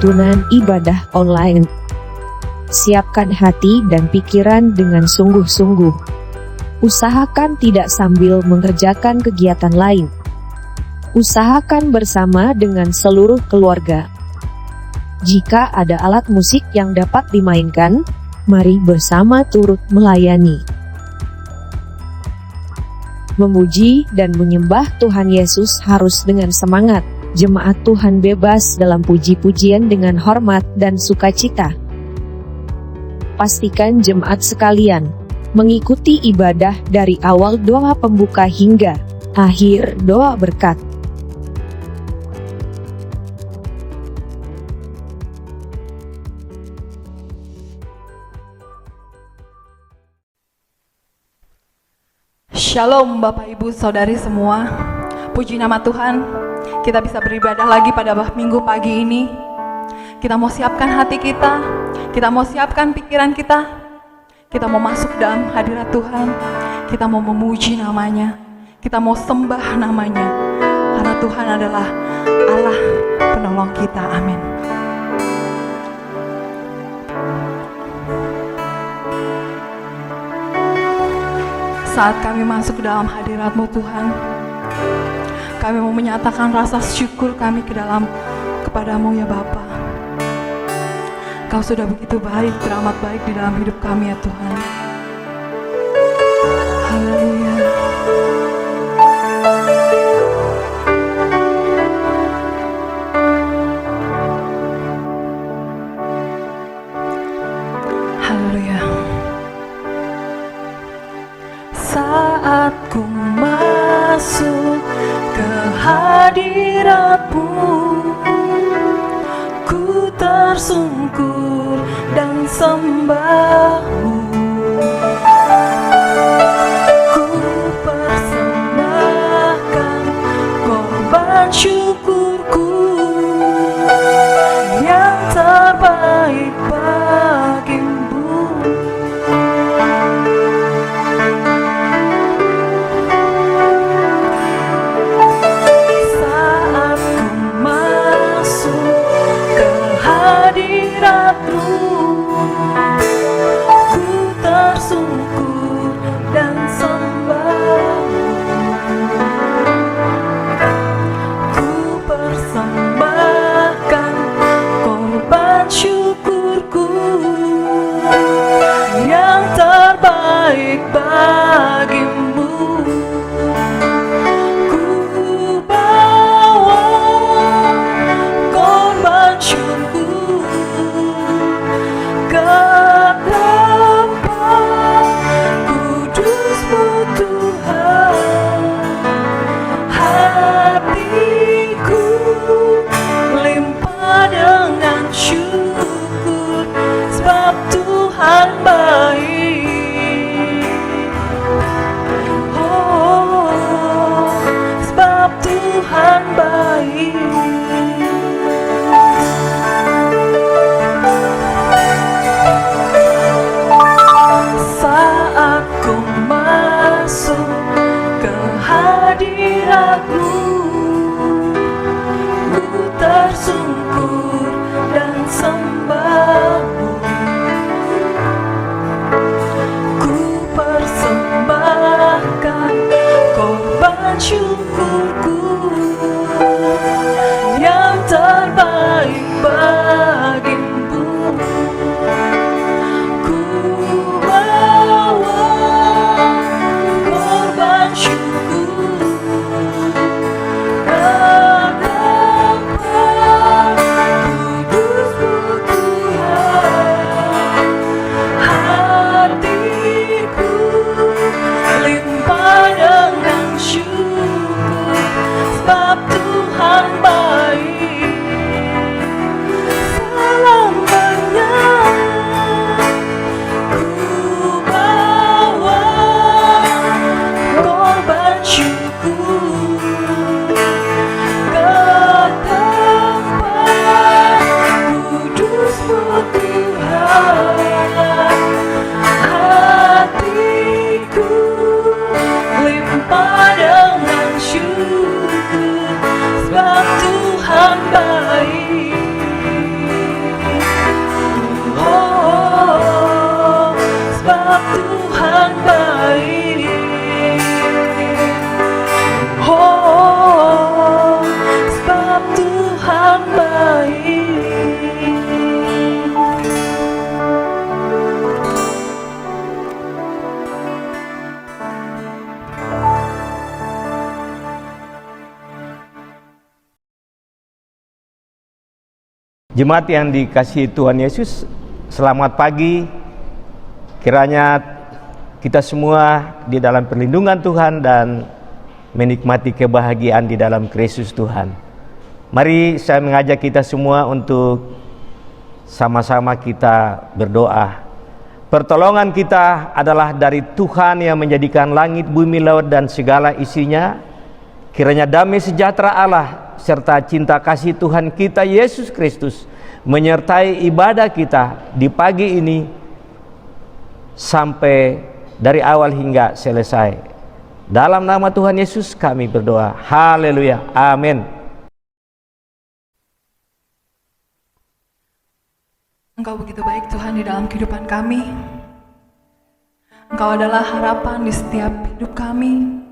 tuntunan ibadah online. Siapkan hati dan pikiran dengan sungguh-sungguh. Usahakan tidak sambil mengerjakan kegiatan lain. Usahakan bersama dengan seluruh keluarga. Jika ada alat musik yang dapat dimainkan, mari bersama turut melayani. Memuji dan menyembah Tuhan Yesus harus dengan semangat. Jemaat Tuhan bebas dalam puji-pujian dengan hormat dan sukacita. Pastikan jemaat sekalian mengikuti ibadah dari awal doa pembuka hingga akhir doa berkat. Shalom Bapak Ibu Saudari semua. Puji nama Tuhan, kita bisa beribadah lagi pada minggu pagi ini. Kita mau siapkan hati kita mau siapkan pikiran kita mau masuk dalam hadirat Tuhan. Kita mau memuji namanya, kita mau sembah namanya, karena Tuhan adalah Allah penolong kita. Amin. Saat kami masuk ke dalam hadirat-Mu Tuhan, kami mau menyatakan rasa syukur kami kepadamu ya Bapa. Kau sudah begitu baik, teramat baik di dalam hidup kami ya Tuhan. Haleluya. Haleluya. Saat ku masuk ke hadirat-Mu, ku tersungkur dan sembah-Mu. Ku persembahkan korban syukurku yang terbaik bagimu. Saat ku masuk ke hadirat-Mu, ku Tuhan baik. Oh, sebab Tuhan baik. Jemaat yang dikasihi Tuhan Yesus, selamat pagi. Kiranya kita semua di dalam perlindungan Tuhan dan menikmati kebahagiaan di dalam Kristus Tuhan. Mari saya mengajak kita semua untuk sama-sama kita berdoa. Pertolongan kita adalah dari Tuhan yang menjadikan langit, bumi, laut dan segala isinya. Kiranya damai sejahtera Allah serta cinta kasih Tuhan kita Yesus Kristus menyertai ibadah kita di pagi ini sampai dari awal hingga selesai. Dalam nama Tuhan Yesus kami berdoa. Haleluya. Amin. Engkau begitu baik Tuhan di dalam kehidupan kami. Engkau adalah harapan di setiap hidup kami.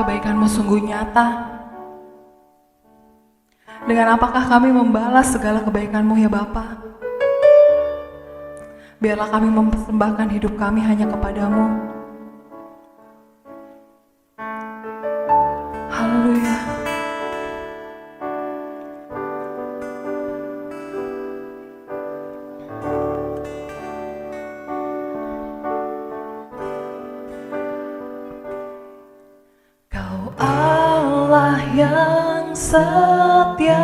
Kebaikan-Mu sungguh nyata. Dengan apakah kami membalas segala kebaikan-Mu ya Bapa? Biarlah kami mempersembahkan hidup kami hanya kepadamu. Haleluya. Kau Allah yang setia,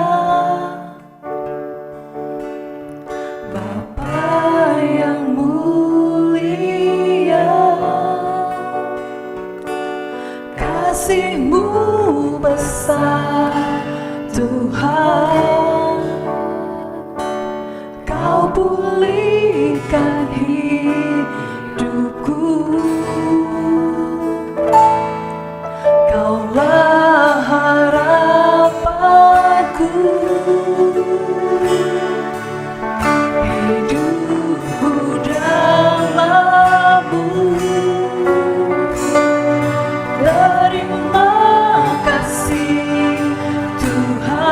Bapa yang mulia, kasih-Mu besar Tuhan. Kau pulihkan hidupku, Kaulah harapanku. Hidupku dalam-Mu. Terima kasih Tuhan,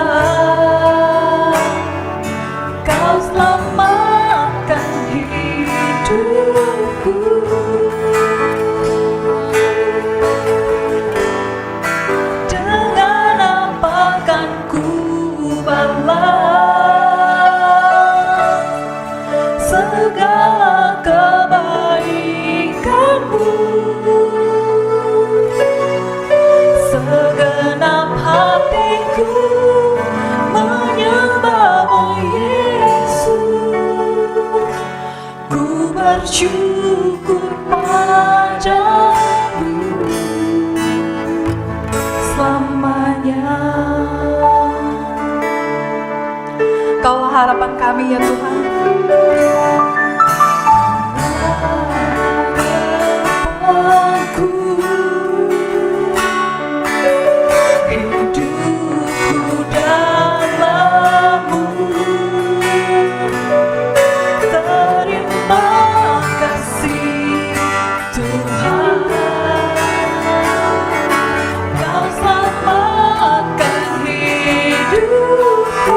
Kau selamatkan hidupku. Dengan apa kan ku balas segala kebaikan-Mu? Segenap hatiku menyembah-Mu Yesus. Ku bersyukur padamu selamanya. Kaulah harapan kami ya Tuhan. Harapanku, hidupku dalam-Mu. Terima kasih Tuhan, Kau selamatkan hidupku.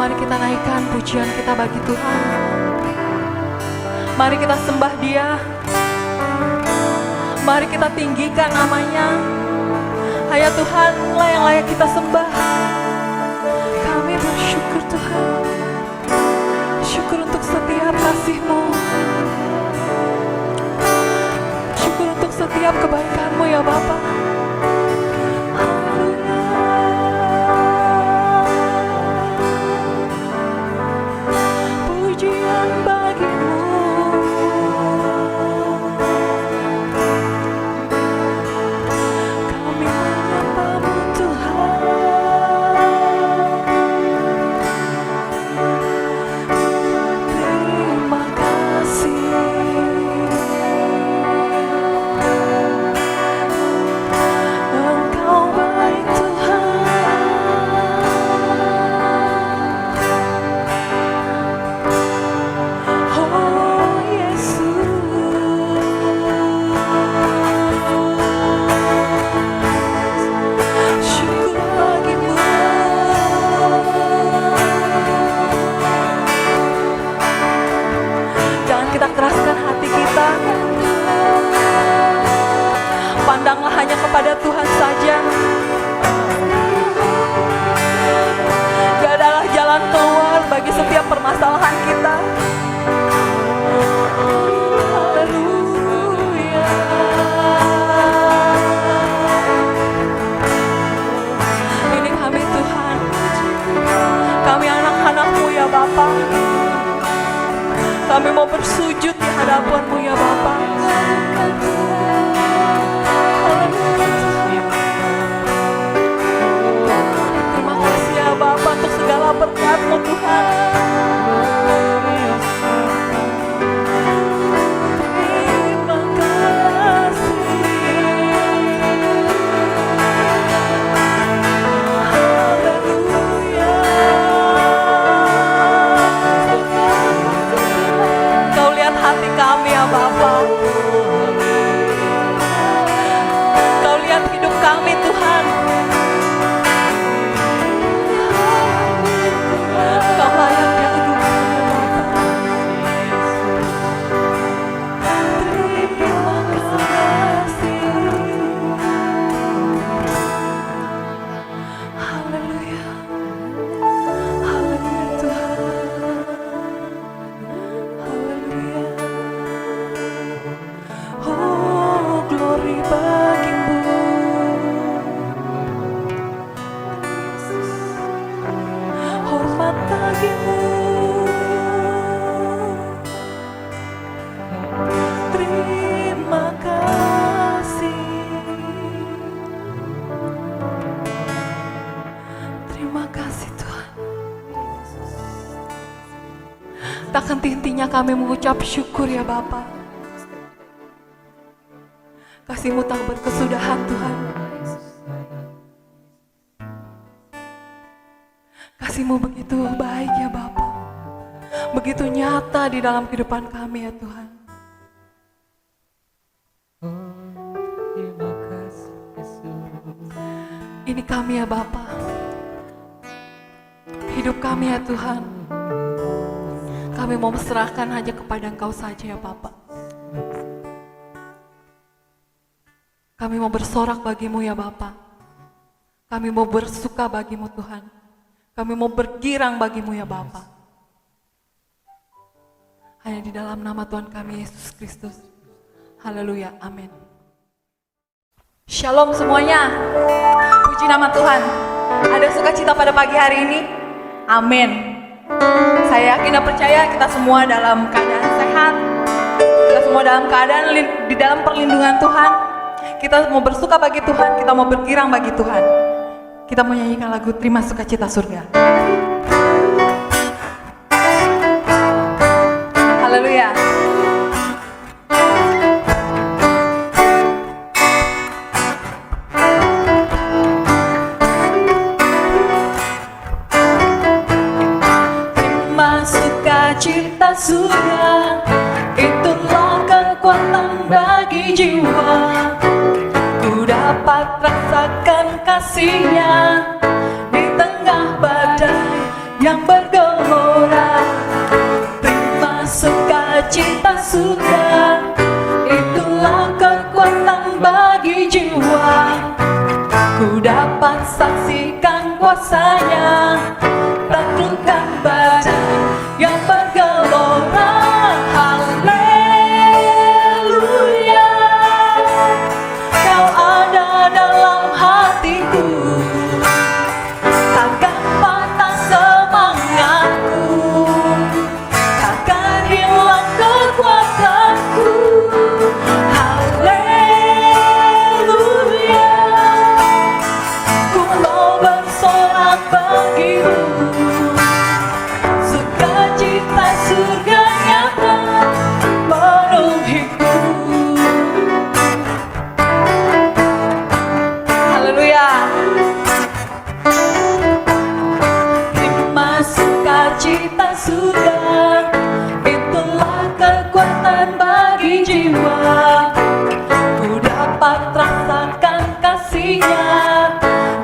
Mari kita naikkan pujian kita bagi Tuhan. Mari kita sembah Dia. Mari kita tinggikan namanya. Hanya Tuhanlah yang layak kita sembah. Kami bersyukur Tuhan. Syukur untuk setiap kasih-Mu. Syukur untuk setiap kebaikan-Mu ya Bapa. Pujian bagi-Mu. Kami menyembah-Mu Tuhan. Terima kasih. Engkau baik Tuhan. Oh Yesus. Syukur bagi-Mu. Jangan kita keraskan hati kita. Pandanglah hanya kepada Tuhan saja. Dia adalah jalan keluar bagi setiap permasalahan kita. Haleluya. Ini kami Tuhan. Kami anak-anak-Mu ya Bapa. Kami mau bersujud di hadapan-Mu ya Bapa. Terima kasih ya Bapa untuk segala berkat-Mu Tuhan. Terima kasih. Haleluya. Kau lihat hati kami ya Bapa. Kau lihat hidup kami Tuhan. Kau layak diadukan ya Bapa. Terima kasih. Haleluya. Haleluya Tuhan. Haleluya. Oh, glory bagi-Mu. Hormat bagi-Mu. Terima kasih. Terima kasih Tuhan. Takkan henti-hentinya kami mengucap syukur ya Bapa. Kasih-Mu tak berkesudahan Tuhan. Kasih-Mu begitu baik ya Bapa. Begitu nyata di dalam kehidupan kami ya Tuhan. Ini kami ya Bapa. Hidup kami ya Tuhan. Kami mau serahkan hanya kepada Engkau saja ya Bapa. Kami mau bersorak bagi-Mu ya Bapa. Kami mau bersuka bagi-Mu Tuhan. Kami mau bergirang bagi-Mu ya Bapa. Hanya di dalam nama Tuhan kami Yesus Kristus. Haleluya, amin. Shalom semuanya. Puji nama Tuhan. Ada sukacita pada pagi hari ini? Amin. Saya yakin dan percaya kita semua dalam keadaan sehat. Kita semua dalam keadaan di dalam perlindungan Tuhan. Kita mau bersuka bagi Tuhan, kita mau bergirang bagi Tuhan. Kita mau nyanyikan lagu Terima Sukacita Surga. Haleluya. Terima sukacita surga, itulah kekuatan bagi jiwa. Ku dapat rasakan kasih-Nya di tengah badai yang bergolak. surga, itulah kekuatan bagi jiwa. Ku dapat saksikan kuasanya, taklukkan badan yang bergelora. Haleluya, Kau ada dalam hatiku, takkan patah semangatku, takkan hilang kekuatanku. Haleluya, ku mau bersorak bagimu, sukacita surga nyata penuhiku. Haleluya. Terima sukacita surga, itulah kekuatan bagi jiwa. Ku dapat rasakan kasih-Nya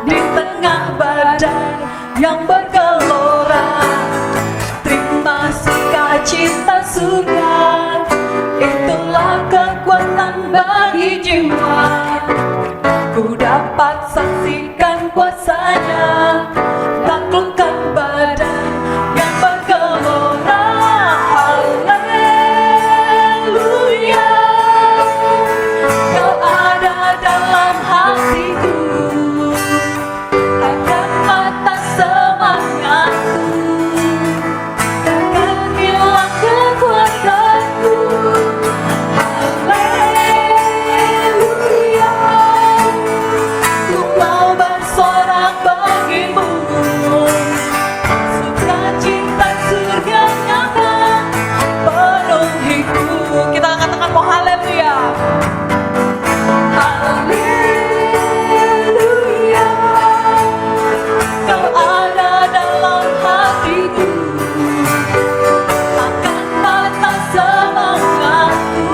di tengah badan yang bergelora. Terima sukacita surga, itulah kekuatan bagi jiwa. Ku dapat saksikan kuasanya, taklukkan badan yang bergelora. Haleluya, Kau ada dalam hatiku, takkan patah semangatku, takkan hilang kekuatanku. Haleluya, ku mau bersorak bagimu, sukacita surga nyata penuhiku. Kita katakan mau haleluya. Haleluya, Kau ada dalam hatiku, takkan patah semangatku,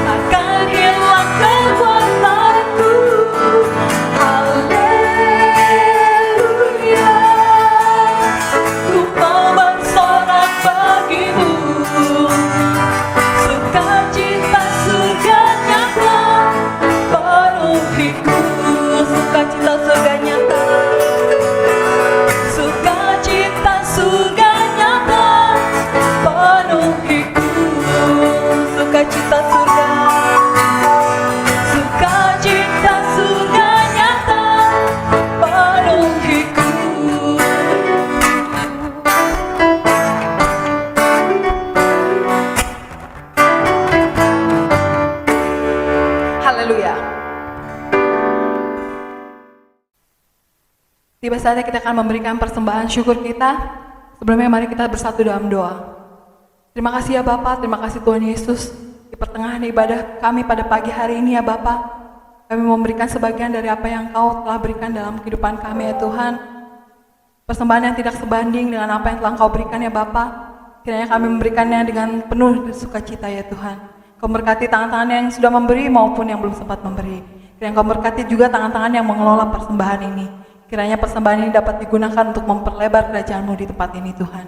takkan hilang kekuatanku. Haleluya, ku mau bersorak bagimu, sukacita surga nyata penuhiku. Sukacita surga nyata, sukacita surga nyata penuhiku. Sukacita surga, sukacita surga nyata penuhiku. Haleluya. Tiba saatnya kita akan memberikan persembahan syukur kita. Sebelumnya mari kita bersatu dalam doa. Terima kasih ya Bapa, terima kasih Tuhan Yesus. Di pertengahan ibadah kami pada pagi hari ini ya Bapa, kami memberikan sebagian dari apa yang Kau telah berikan dalam kehidupan kami ya Tuhan. Persembahan yang tidak sebanding dengan apa yang telah Kau berikan ya Bapa. Kiranya kami memberikannya dengan penuh sukacita ya Tuhan. Kau berkati tangan-tangan yang sudah memberi maupun yang belum sempat memberi. Kiranya Kau berkati juga tangan-tangan yang mengelola persembahan ini. Kiranya persembahan ini dapat digunakan untuk memperlebar kerajaan-Mu di tempat ini Tuhan.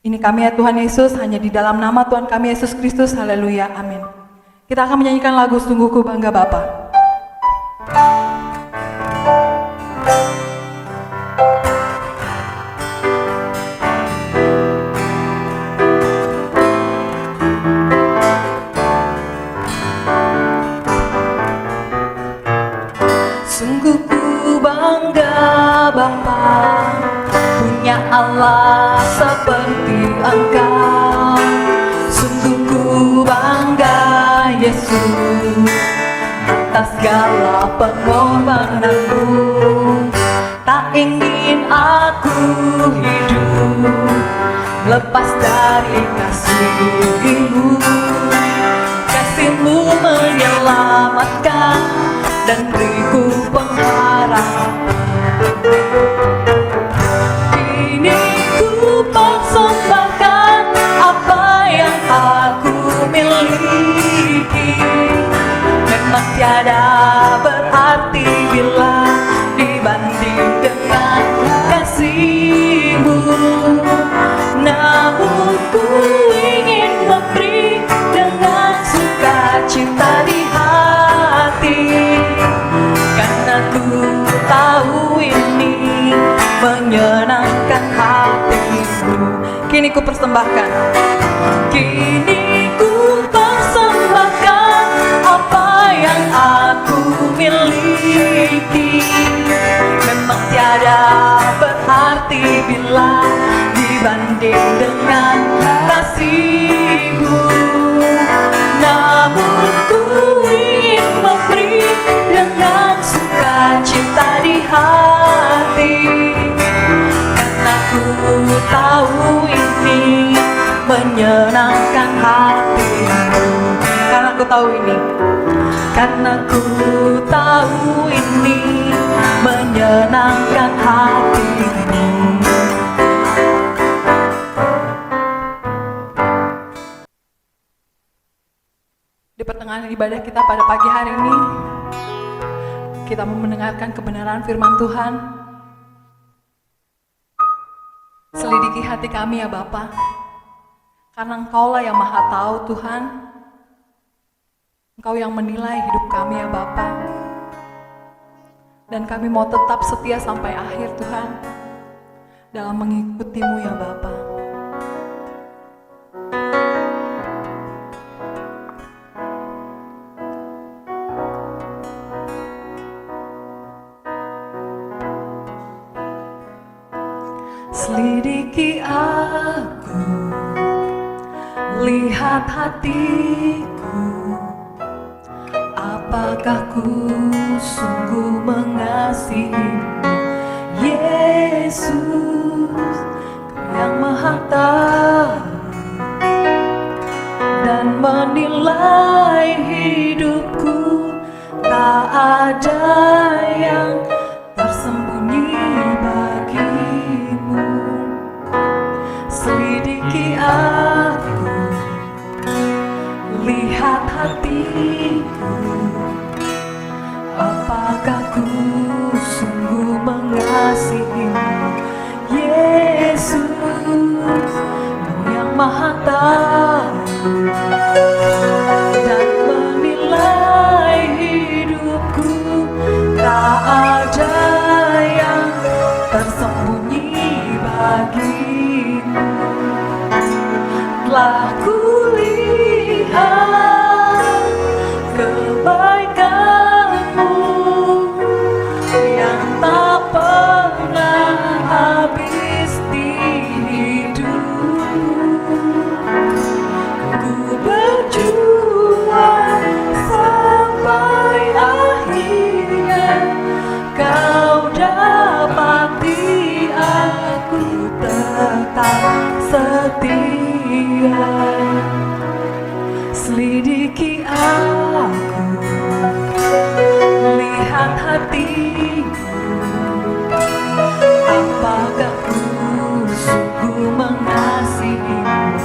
Ini kami ya Tuhan Yesus, hanya di dalam nama Tuhan kami Yesus Kristus. Haleluya, amin. Kita akan menyanyikan lagu Sungguh Ku Bangga Bapa. Sungguh ku bangga Bapa, punya Allah seperti Engkau. Sungguh ku bangga Yesus, atas segala pengorbananmu. Tak ingin aku hidup lepas dari kasih-Mu. Kasih-Mu menyelamatkan dan beriku pengharapan. Kini ku persembahkan apa yang aku miliki. Memang tiada berarti bila menyenangkan hatimu. Kini ku persembahkan, kini ku persembahkan apa yang aku miliki. Memang tiada berarti bila dibanding dengan kasih-Mu, namun ku ingin memberi dengan sukacita di hati, karena ku tahu ini menyenangkan hati-Mu. Karena ku tahu ini, karena ku tahu ini menyenangkan hati-Mu. Di pertengahan ibadah kita pada pagi hari ini, kita mau mendengarkan kebenaran firman Tuhan. Selidiki hati kami ya Bapa, karena Engkaulah yang Maha Tahu Tuhan. Engkau yang menilai hidup kami ya Bapa. Dan kami mau tetap setia sampai akhir Tuhan, dalam mengikuti-Mu ya Bapa. Selidiki aku, lihat hatiku, apakah ku sungguh mengasihi-Mu, Yesus, Kau yang Maha Tahu dan menilai hidupku. Tak ada yang tersembunyi bagi-Mu. Selidiki aku, lihat hatiku, apakah ku sungguh mengasihi-Mu, Yesus, Kau yang Maha Tahu dan menilai hidupku. Tak ada yang tersembunyi bagi-Mu. Telah kulihat kebaikan-Mu yang tak pernah habis di hidupku. Ku berjuang sampai akhirnya Kau dapati aku tetap setia. Selidiki aku, lihat hatiku, apakah ku sungguh mengasihi-Mu,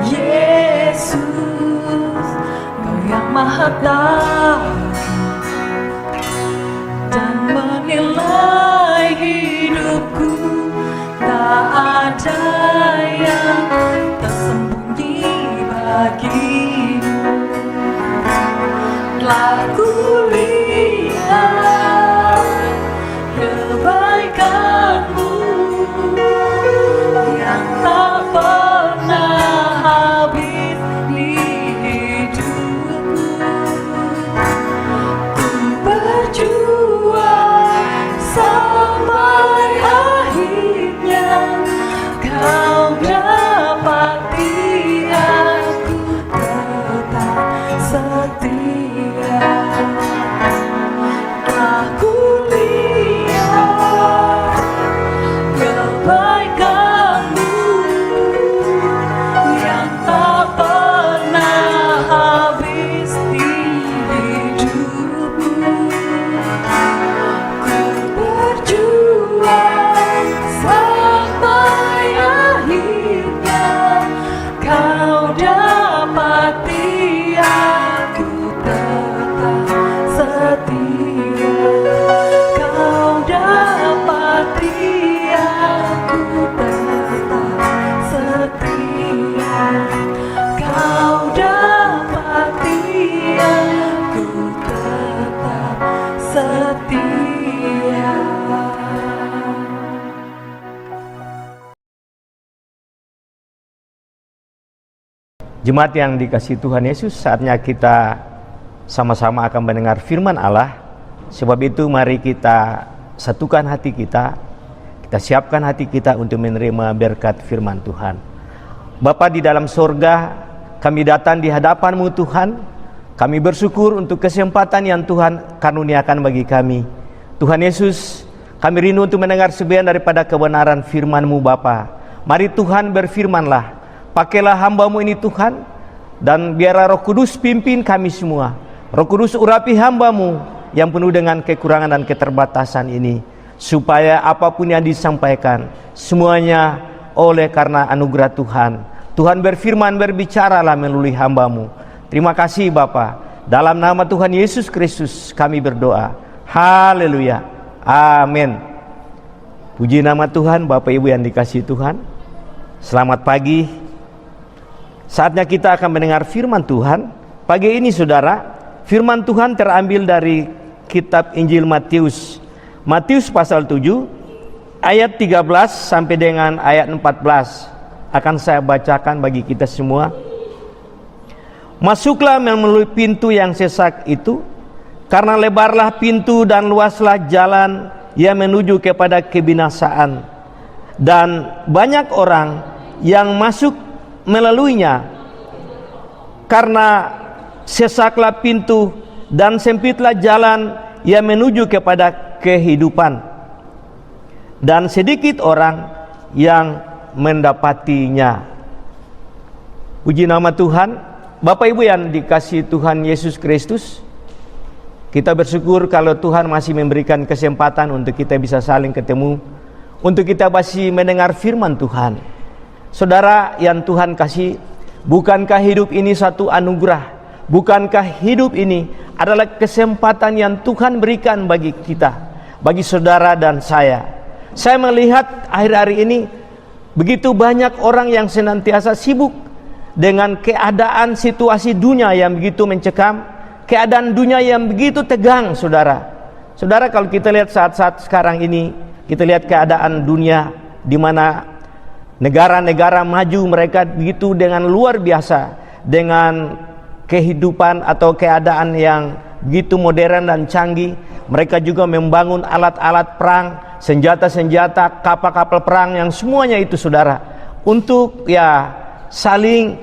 Yesus, Kau yang Maha Tahu dan menilai hidupku. Tak ada yang tersembunyi bagi-Mu. Telah kulihat kebaikan-Mu yang tak pernah habis di hidupku. Jemaat yang dikasihi Tuhan Yesus, saatnya kita sama-sama akan mendengar firman Allah. Sebab itu mari kita satukan hati kita siapkan hati kita untuk menerima berkat firman Tuhan. Bapa di dalam sorga, kami datang di hadapan-Mu Tuhan. Kami bersyukur untuk kesempatan yang Tuhan karuniakan bagi kami. Tuhan Yesus, kami rindu untuk mendengar sebagian daripada kebenaran firman-Mu Bapa. Mari Tuhan berfirmanlah. Pakailah hamba-Mu ini Tuhan, dan biarlah Roh Kudus pimpin kami semua. Roh Kudus urapi hamba-Mu yang penuh dengan kekurangan dan keterbatasan ini, supaya apapun yang disampaikan semuanya oleh karena anugerah Tuhan. Tuhan berfirman, berbicaralah melalui hamba-Mu. Terima kasih Bapa. Dalam nama Tuhan Yesus Kristus kami berdoa. Haleluya. Amin. Puji nama Tuhan. Bapak Ibu yang dikasihi Tuhan, selamat pagi. Saatnya kita akan mendengar firman Tuhan. Pagi ini saudara, firman Tuhan terambil dari kitab Injil Matius. Matius pasal 7 ayat 13 sampai dengan ayat 14 akan saya bacakan bagi kita semua. Masuklah melalui pintu yang sesak itu, karena lebarlah pintu dan luaslah jalan yang menuju kepada kebinasaan, dan banyak orang yang masuk melaluinya. Karena sesaklah pintu dan sempitlah jalan yang menuju kepada kehidupan, dan sedikit orang yang mendapatinya. Puji nama Tuhan. Bapak Ibu yang dikasihi Tuhan Yesus Kristus, kita bersyukur kalau Tuhan masih memberikan kesempatan untuk kita bisa saling ketemu, untuk kita masih mendengar firman Tuhan. Saudara yang Tuhan kasih, bukankah hidup ini satu anugerah? Bukankah hidup ini adalah kesempatan yang Tuhan berikan bagi kita, bagi saudara dan saya? Saya melihat akhir-akhir ini begitu banyak orang yang senantiasa sibuk dengan keadaan situasi dunia yang begitu mencekam, keadaan dunia yang begitu tegang, saudara. Saudara, kalau kita lihat saat-saat sekarang ini, kita lihat keadaan dunia di mana negara-negara maju mereka begitu dengan luar biasa, dengan kehidupan atau keadaan yang begitu modern dan canggih. Mereka juga membangun alat-alat perang, senjata-senjata, kapal-kapal perang yang semuanya itu saudara, untuk saling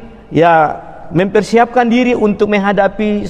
mempersiapkan diri untuk menghadapi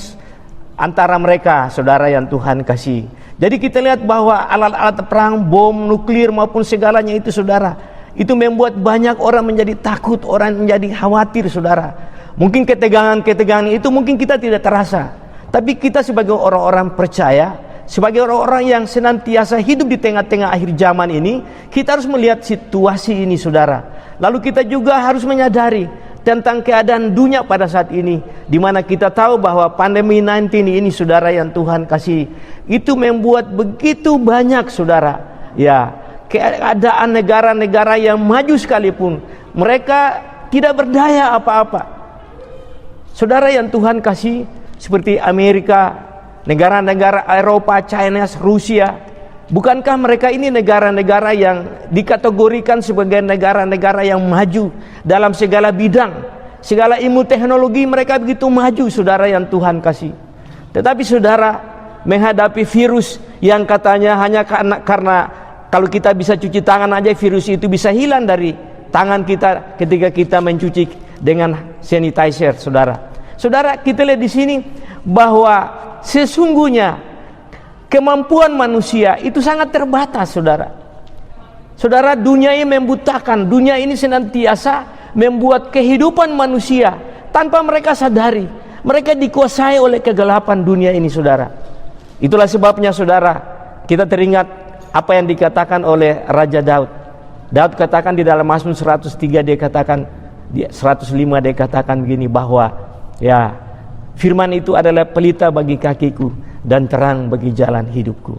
antara mereka, saudara yang Tuhan kasih. Jadi kita lihat bahwa alat-alat perang, bom nuklir maupun segalanya itu saudara, itu membuat banyak orang menjadi takut, orang menjadi khawatir saudara. Mungkin ketegangan itu mungkin kita tidak terasa, tapi kita sebagai orang-orang percaya, sebagai orang-orang yang senantiasa hidup di tengah-tengah akhir zaman ini, kita harus melihat situasi ini saudara. Lalu kita juga harus menyadari tentang keadaan dunia pada saat ini, di mana kita tahu bahwa pandemi 19 ini saudara yang Tuhan kasih, itu membuat begitu banyak saudara, keadaan negara-negara yang maju sekalipun mereka tidak berdaya apa-apa. Saudara yang Tuhan kasih, seperti Amerika, negara-negara Eropa, China, Rusia, bukankah mereka ini negara-negara yang dikategorikan sebagai negara-negara yang maju dalam segala bidang, segala ilmu teknologi mereka begitu maju saudara yang Tuhan kasih. Tetapi saudara, menghadapi virus yang katanya hanya karena kalau kita bisa cuci tangan aja virus itu bisa hilang dari tangan kita ketika kita mencuci dengan sanitizer saudara. Saudara, kita lihat di sini bahwa sesungguhnya kemampuan manusia itu sangat terbatas saudara. Saudara, dunia ini membutakan, dunia ini senantiasa membuat kehidupan manusia tanpa mereka sadari, mereka dikuasai oleh kegelapan dunia ini saudara. Itulah sebabnya saudara, kita teringat apa yang dikatakan oleh Raja Daud. Daud katakan di dalam Mazmur 103, dia katakan, di 105 dia katakan begini, bahwa firman itu adalah pelita bagi kakiku dan terang bagi jalan hidupku.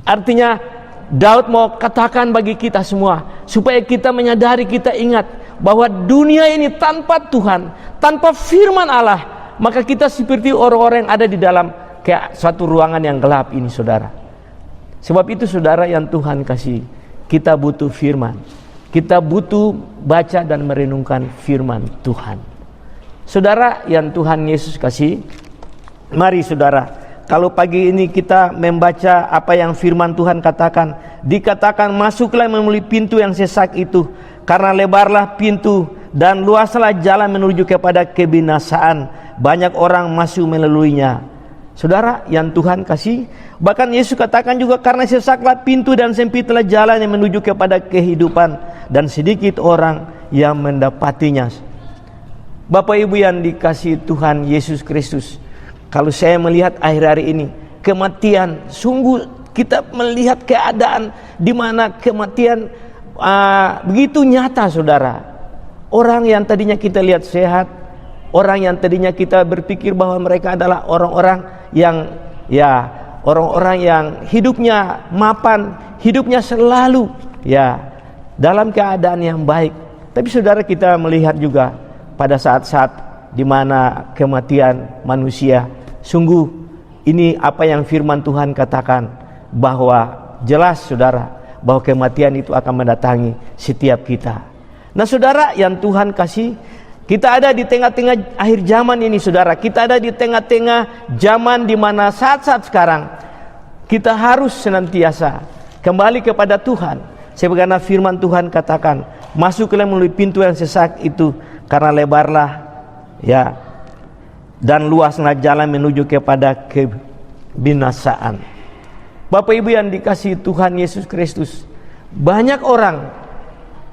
Artinya Daud mau katakan bagi kita semua, supaya kita menyadari, kita ingat bahwa dunia ini tanpa Tuhan, tanpa firman Allah, maka kita seperti orang-orang yang ada di dalam kayak suatu ruangan yang gelap ini saudara. Sebab itu saudara yang Tuhan kasih, kita butuh firman, kita butuh baca dan merenungkan firman Tuhan. Saudara yang Tuhan Yesus kasih, mari saudara, kalau pagi ini kita membaca apa yang firman Tuhan katakan, dikatakan masuklah melalui pintu yang sesak itu, karena lebarlah pintu dan luaslah jalan menuju kepada kebinasaan, banyak orang masuk melaluinya. Saudara yang Tuhan kasih, bahkan Yesus katakan juga, karena sesaklah pintu dan sempitlah jalan yang menuju kepada kehidupan, dan sedikit orang yang mendapatinya. Bapak Ibu yang dikasihi Tuhan Yesus Kristus, kalau saya melihat akhir hari ini, kematian, sungguh kita melihat keadaan di mana kematian begitu nyata, saudara. Orang yang tadinya kita lihat sehat, orang yang tadinya kita berpikir bahwa mereka adalah orang-orang yang orang-orang yang hidupnya mapan, hidupnya selalu dalam keadaan yang baik. Tapi saudara, kita melihat juga pada saat-saat di mana kematian manusia, sungguh ini apa yang firman Tuhan katakan, bahwa jelas saudara, bahwa kematian itu akan mendatangi setiap kita. Nah saudara yang Tuhan kasih, kita ada di tengah-tengah akhir zaman ini saudara. Kita ada di tengah-tengah zaman di mana saat-saat sekarang kita harus senantiasa kembali kepada Tuhan. Sebagaimana firman Tuhan katakan, masuklah melalui pintu yang sesak itu, karena lebarlah dan luaslah jalan menuju kepada kebinasaan. Bapak Ibu yang dikasihi Tuhan Yesus Kristus, banyak orang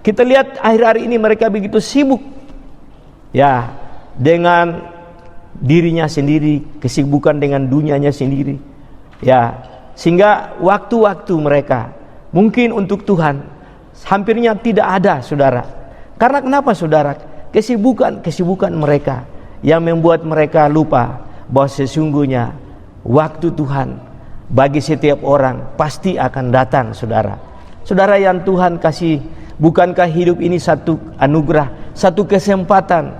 kita lihat akhir-akhir ini mereka begitu sibuk dengan dirinya sendiri, kesibukan dengan dunianya sendiri, sehingga waktu-waktu mereka mungkin untuk Tuhan hampirnya tidak ada, saudara. Karena kenapa, saudara? Kesibukan mereka yang membuat mereka lupa bahwa sesungguhnya waktu Tuhan bagi setiap orang pasti akan datang, saudara. Saudara yang Tuhan kasih, bukankah hidup ini satu anugerah, satu kesempatan?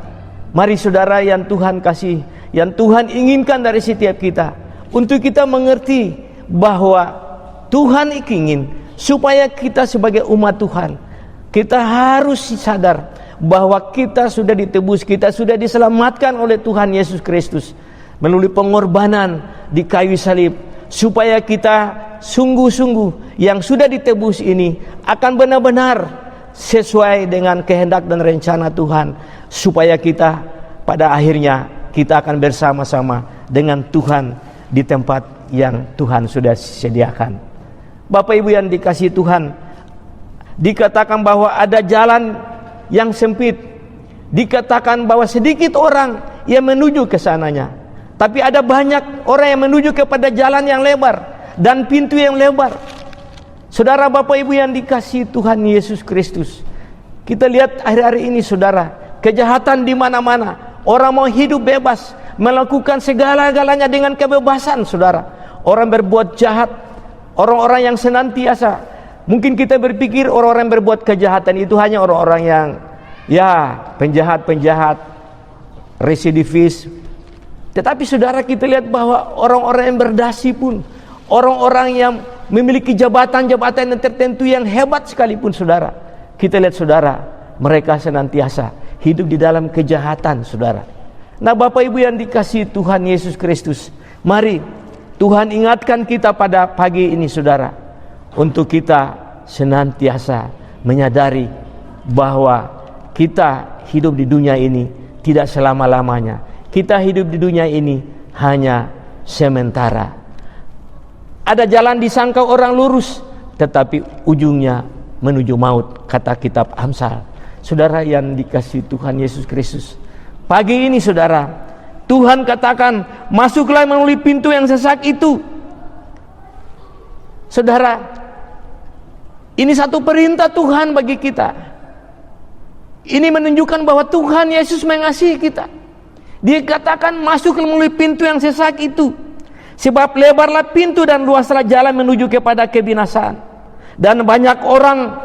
Mari saudara yang Tuhan kasih, yang Tuhan inginkan dari setiap kita, untuk kita mengerti bahwa Tuhan ingin supaya kita sebagai umat Tuhan, kita harus sadar bahwa kita sudah ditebus, kita sudah diselamatkan oleh Tuhan Yesus Kristus melalui pengorbanan di kayu salib, supaya kita sungguh-sungguh yang sudah ditebus ini akan benar-benar sesuai dengan kehendak dan rencana Tuhan, supaya kita pada akhirnya kita akan bersama-sama dengan Tuhan di tempat yang Tuhan sudah sediakan. Bapak Ibu yang dikasihi Tuhan, dikatakan bahwa ada jalan yang sempit, dikatakan bahwa sedikit orang yang menuju ke sananya, tapi ada banyak orang yang menuju kepada jalan yang lebar dan pintu yang lebar. Saudara, Bapak Ibu yang dikasihi Tuhan Yesus Kristus, kita lihat akhir-akhir ini saudara, kejahatan di mana-mana. Orang mau hidup bebas, melakukan segala-galanya dengan kebebasan, saudara. Orang berbuat jahat, orang-orang yang senantiasa, mungkin kita berpikir orang-orang yang berbuat kejahatan itu hanya orang-orang yang penjahat-penjahat, residivis. Tetapi saudara, kita lihat bahwa orang-orang yang berdasi pun, orang-orang yang memiliki jabatan-jabatan yang tertentu yang hebat sekalipun, saudara, kita lihat saudara, mereka senantiasa hidup di dalam kejahatan, saudara. Nah Bapak Ibu yang dikasihi Tuhan Yesus Kristus, mari Tuhan ingatkan kita pada pagi ini, saudara, untuk kita senantiasa menyadari bahwa kita hidup di dunia ini tidak selama-lamanya. Kita hidup di dunia ini hanya sementara. Ada jalan disangka orang lurus, tetapi ujungnya menuju maut, kata kitab Amsal. Saudara yang dikasihi Tuhan Yesus Kristus, pagi ini saudara, Tuhan katakan, masuklah melalui pintu yang sesak itu. Saudara, ini satu perintah Tuhan bagi kita. Ini menunjukkan bahwa Tuhan Yesus mengasihi kita. Dia katakan, masuklah melalui pintu yang sesak itu, sebab lebarlah pintu dan luaslah jalan menuju kepada kebinasaan, dan banyak orang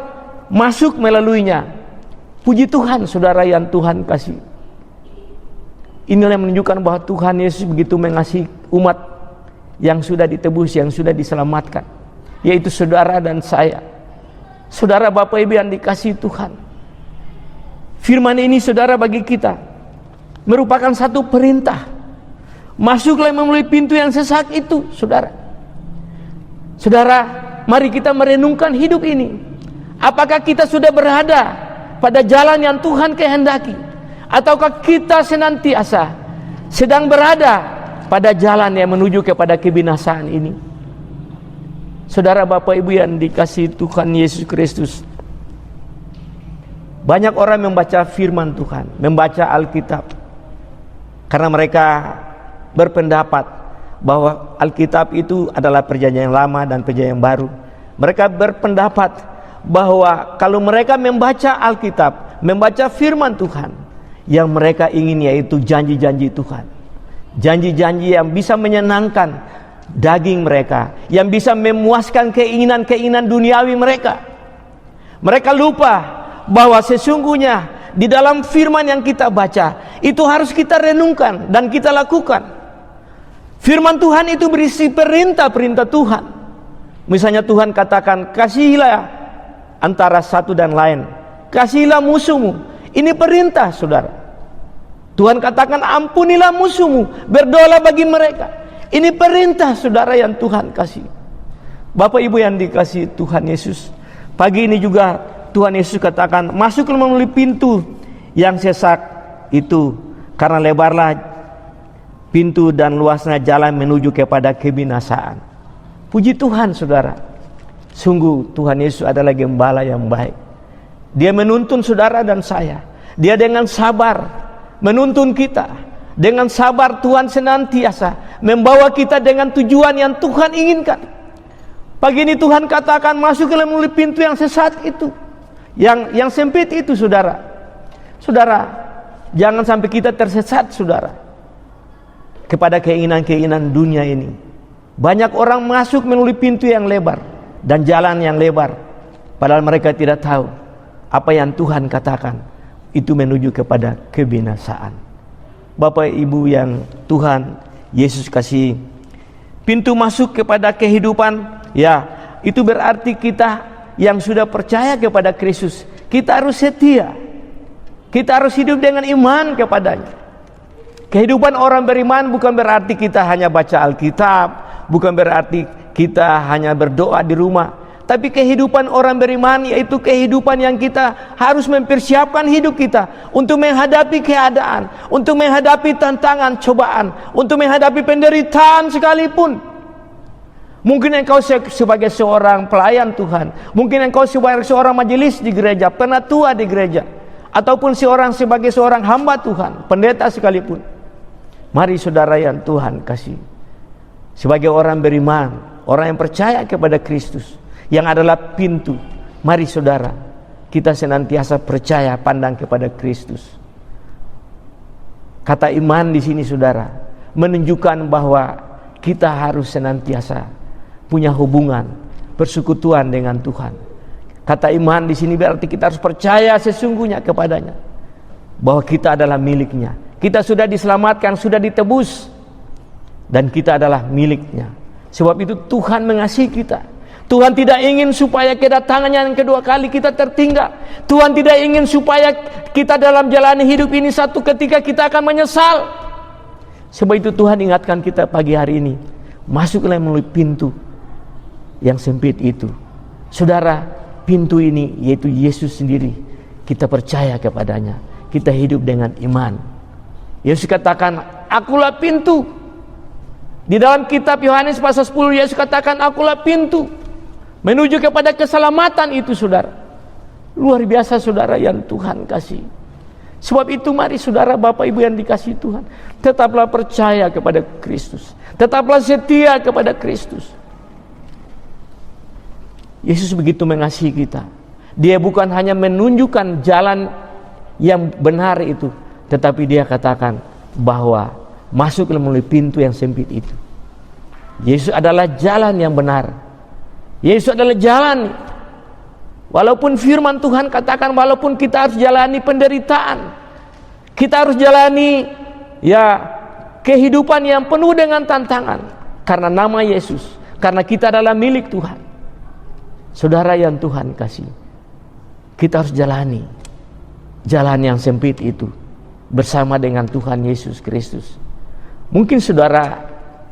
masuk melaluinya. Puji Tuhan, saudara yang Tuhan kasih. Inilah yang menunjukkan bahwa Tuhan Yesus begitu mengasihi umat yang sudah ditebus, yang sudah diselamatkan, yaitu saudara dan saya. Saudara, Bapak Ibu yang dikasihi Tuhan, firman ini saudara bagi kita merupakan satu perintah. Masuklah melalui pintu yang sesak itu, saudara. Saudara, mari kita merenungkan hidup ini. Apakah kita sudah berada pada jalan yang Tuhan kehendaki, ataukah kita senantiasa sedang berada pada jalan yang menuju kepada kebinasaan ini? Saudara, Bapak Ibu yang dikasihi Tuhan Yesus Kristus, banyak orang membaca firman Tuhan, membaca Alkitab, karena mereka berpendapat bahwa Alkitab itu adalah perjanjian yang lama dan perjanjian yang baru. Mereka berpendapat bahwa kalau mereka membaca Alkitab, membaca firman Tuhan, yang mereka ingin yaitu janji-janji Tuhan, janji-janji yang bisa menyenangkan daging mereka, yang bisa memuaskan keinginan-keinginan duniawi mereka. Mereka lupa bahwa sesungguhnya di dalam firman yang kita baca itu harus kita renungkan dan kita lakukan. Firman Tuhan itu berisi perintah-perintah Tuhan. Misalnya Tuhan katakan, kasihilah antara satu dan lain, kasihilah musuhmu. Ini perintah, saudara. Tuhan katakan, ampunilah musuhmu, berdoalah bagi mereka. Ini perintah, saudara, yang Tuhan kasih. Bapak Ibu yang dikasihi Tuhan Yesus, pagi ini juga Tuhan Yesus katakan, masuklah melalui pintu yang sesak itu, karena lebarlah pintu dan luasnya jalan menuju kepada kebinasaan. Puji Tuhan, saudara. Sungguh Tuhan Yesus adalah gembala yang baik. Dia menuntun saudara dan saya. Dia dengan sabar menuntun kita. Dengan sabar Tuhan senantiasa membawa kita dengan tujuan yang Tuhan inginkan. Pagi ini Tuhan katakan, masuklah melalui pintu yang sesat itu, yang sempit itu, saudara. Saudara, jangan sampai kita tersesat, saudara, kepada keinginan-keinginan dunia ini. Banyak orang masuk melalui pintu yang lebar dan jalan yang lebar, padahal mereka tidak tahu apa yang Tuhan katakan itu menuju kepada kebinasaan. Bapak Ibu yang Tuhan Yesus kasih, pintu masuk kepada kehidupan, ya, itu berarti kita yang sudah percaya kepada Kristus, kita harus setia, kita harus hidup dengan iman kepadanya. Kehidupan orang beriman bukan berarti kita hanya baca Alkitab, bukan berarti kita hanya berdoa di rumah. Tapi kehidupan orang beriman yaitu kehidupan yang kita harus mempersiapkan hidup kita untuk menghadapi keadaan, untuk menghadapi tantangan, cobaan, untuk menghadapi penderitaan sekalipun. Mungkin engkau sebagai seorang pelayan Tuhan, mungkin engkau sebagai seorang majelis di gereja, penatua di gereja, ataupun sebagai seorang hamba Tuhan, pendeta sekalipun. Mari saudara yang Tuhan kasih, sebagai orang beriman, orang yang percaya kepada Kristus, yang adalah pintu, mari saudara, kita senantiasa percaya pandang kepada Kristus. Kata iman di sini, saudara, menunjukkan bahwa kita harus senantiasa punya hubungan, persekutuan dengan Tuhan. Kata iman di sini berarti kita harus percaya sesungguhnya kepadanya, bahwa kita adalah miliknya. Kita sudah diselamatkan, sudah ditebus, dan kita adalah miliknya. Sebab itu Tuhan mengasihi kita. Tuhan tidak ingin supaya kedatangannya yang kedua kali kita tertinggal. Tuhan tidak ingin supaya kita dalam jalani hidup ini satu ketika kita akan menyesal. Sebab itu Tuhan ingatkan kita pagi hari ini, masuklah melalui pintu yang sempit itu. Saudara, pintu ini yaitu Yesus sendiri. Kita percaya kepadanya, kita hidup dengan iman. Yesus katakan, akulah pintu. Di dalam kitab Yohanes pasal 10, Yesus katakan, akulah pintu menuju kepada keselamatan itu, saudara. Luar biasa, saudara yang Tuhan kasih. Sebab itu mari saudara, Bapak Ibu yang dikasihi Tuhan, tetaplah percaya kepada Kristus, tetaplah setia kepada Kristus. Yesus begitu mengasihi kita. Dia bukan hanya menunjukkan jalan yang benar itu, tetapi dia katakan bahwa masuklah melalui pintu yang sempit itu. Yesus adalah jalan yang benar. Yesus adalah jalan. Walaupun firman Tuhan katakan, walaupun kita harus jalani penderitaan, kita harus jalani kehidupan yang penuh dengan tantangan, karena nama Yesus, karena kita adalah milik Tuhan. Saudara yang Tuhan kasih, kita harus jalani jalan yang sempit itu. bersama dengan Tuhan Yesus Kristus. Mungkin saudara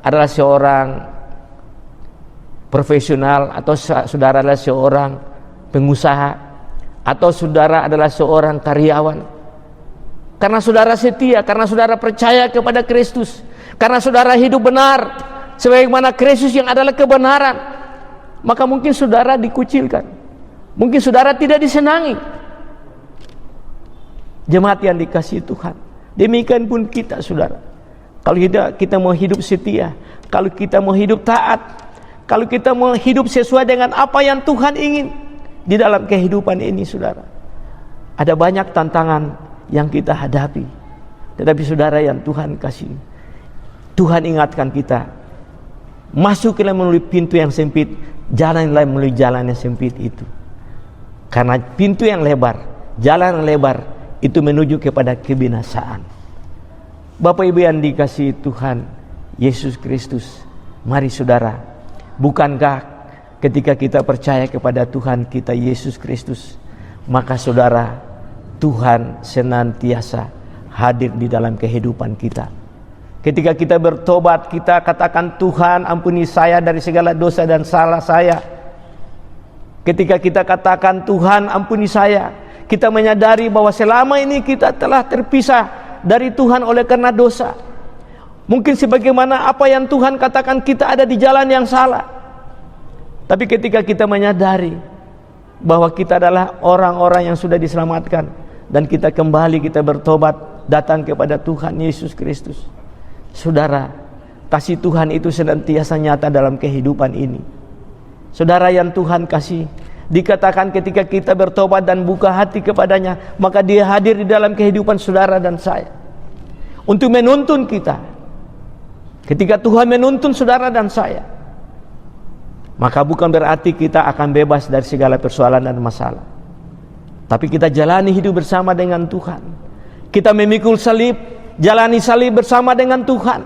adalah seorang profesional, atau saudara adalah seorang pengusaha, atau saudara adalah seorang karyawan. Karena saudara setia, karena saudara percaya kepada Kristus, karena saudara hidup benar sebagaimana Kristus yang adalah kebenaran, maka mungkin saudara dikucilkan, mungkin saudara tidak disenangi. Jemaat yang dikasihi Tuhan, demikian pun kita, saudara. Kalau kita mau hidup setia, kalau kita mau hidup taat, kalau kita mau hidup sesuai dengan apa yang Tuhan ingin di dalam kehidupan ini, saudara, ada banyak tantangan yang kita hadapi. Tetapi saudara yang Tuhan kasih, Tuhan ingatkan kita, masuklah melalui pintu yang sempit, jalanlah melalui jalan yang sempit itu. Karena pintu yang lebar, jalan yang lebar, itu menuju kepada kebinasaan. Bapak Ibu yang dikasihi Tuhan Yesus Kristus, mari saudara, bukankah ketika kita percaya kepada Tuhan kita Yesus Kristus, maka saudara, Tuhan senantiasa hadir di dalam kehidupan kita. Ketika kita bertobat, kita katakan, Tuhan ampuni saya dari segala dosa dan salah saya. Ketika kita katakan, Tuhan ampuni saya, kita menyadari bahwa selama ini kita telah terpisah dari Tuhan oleh karena dosa. Mungkin sebagaimana apa yang Tuhan katakan, kita ada di jalan yang salah. Tapi ketika kita menyadari bahwa kita adalah orang-orang yang sudah diselamatkan, dan kita kembali, kita bertobat, datang kepada Tuhan Yesus Kristus, saudara, kasih Tuhan itu senantiasa nyata dalam kehidupan ini. Saudara yang Tuhan kasih, dikatakan ketika kita bertobat dan buka hati kepadanya, maka Dia hadir di dalam kehidupan saudara dan saya untuk menuntun kita. Ketika Tuhan menuntun saudara dan saya, maka bukan berarti kita akan bebas dari segala persoalan dan masalah, tapi kita jalani hidup bersama dengan Tuhan. Kita memikul salib, jalani salib bersama dengan Tuhan.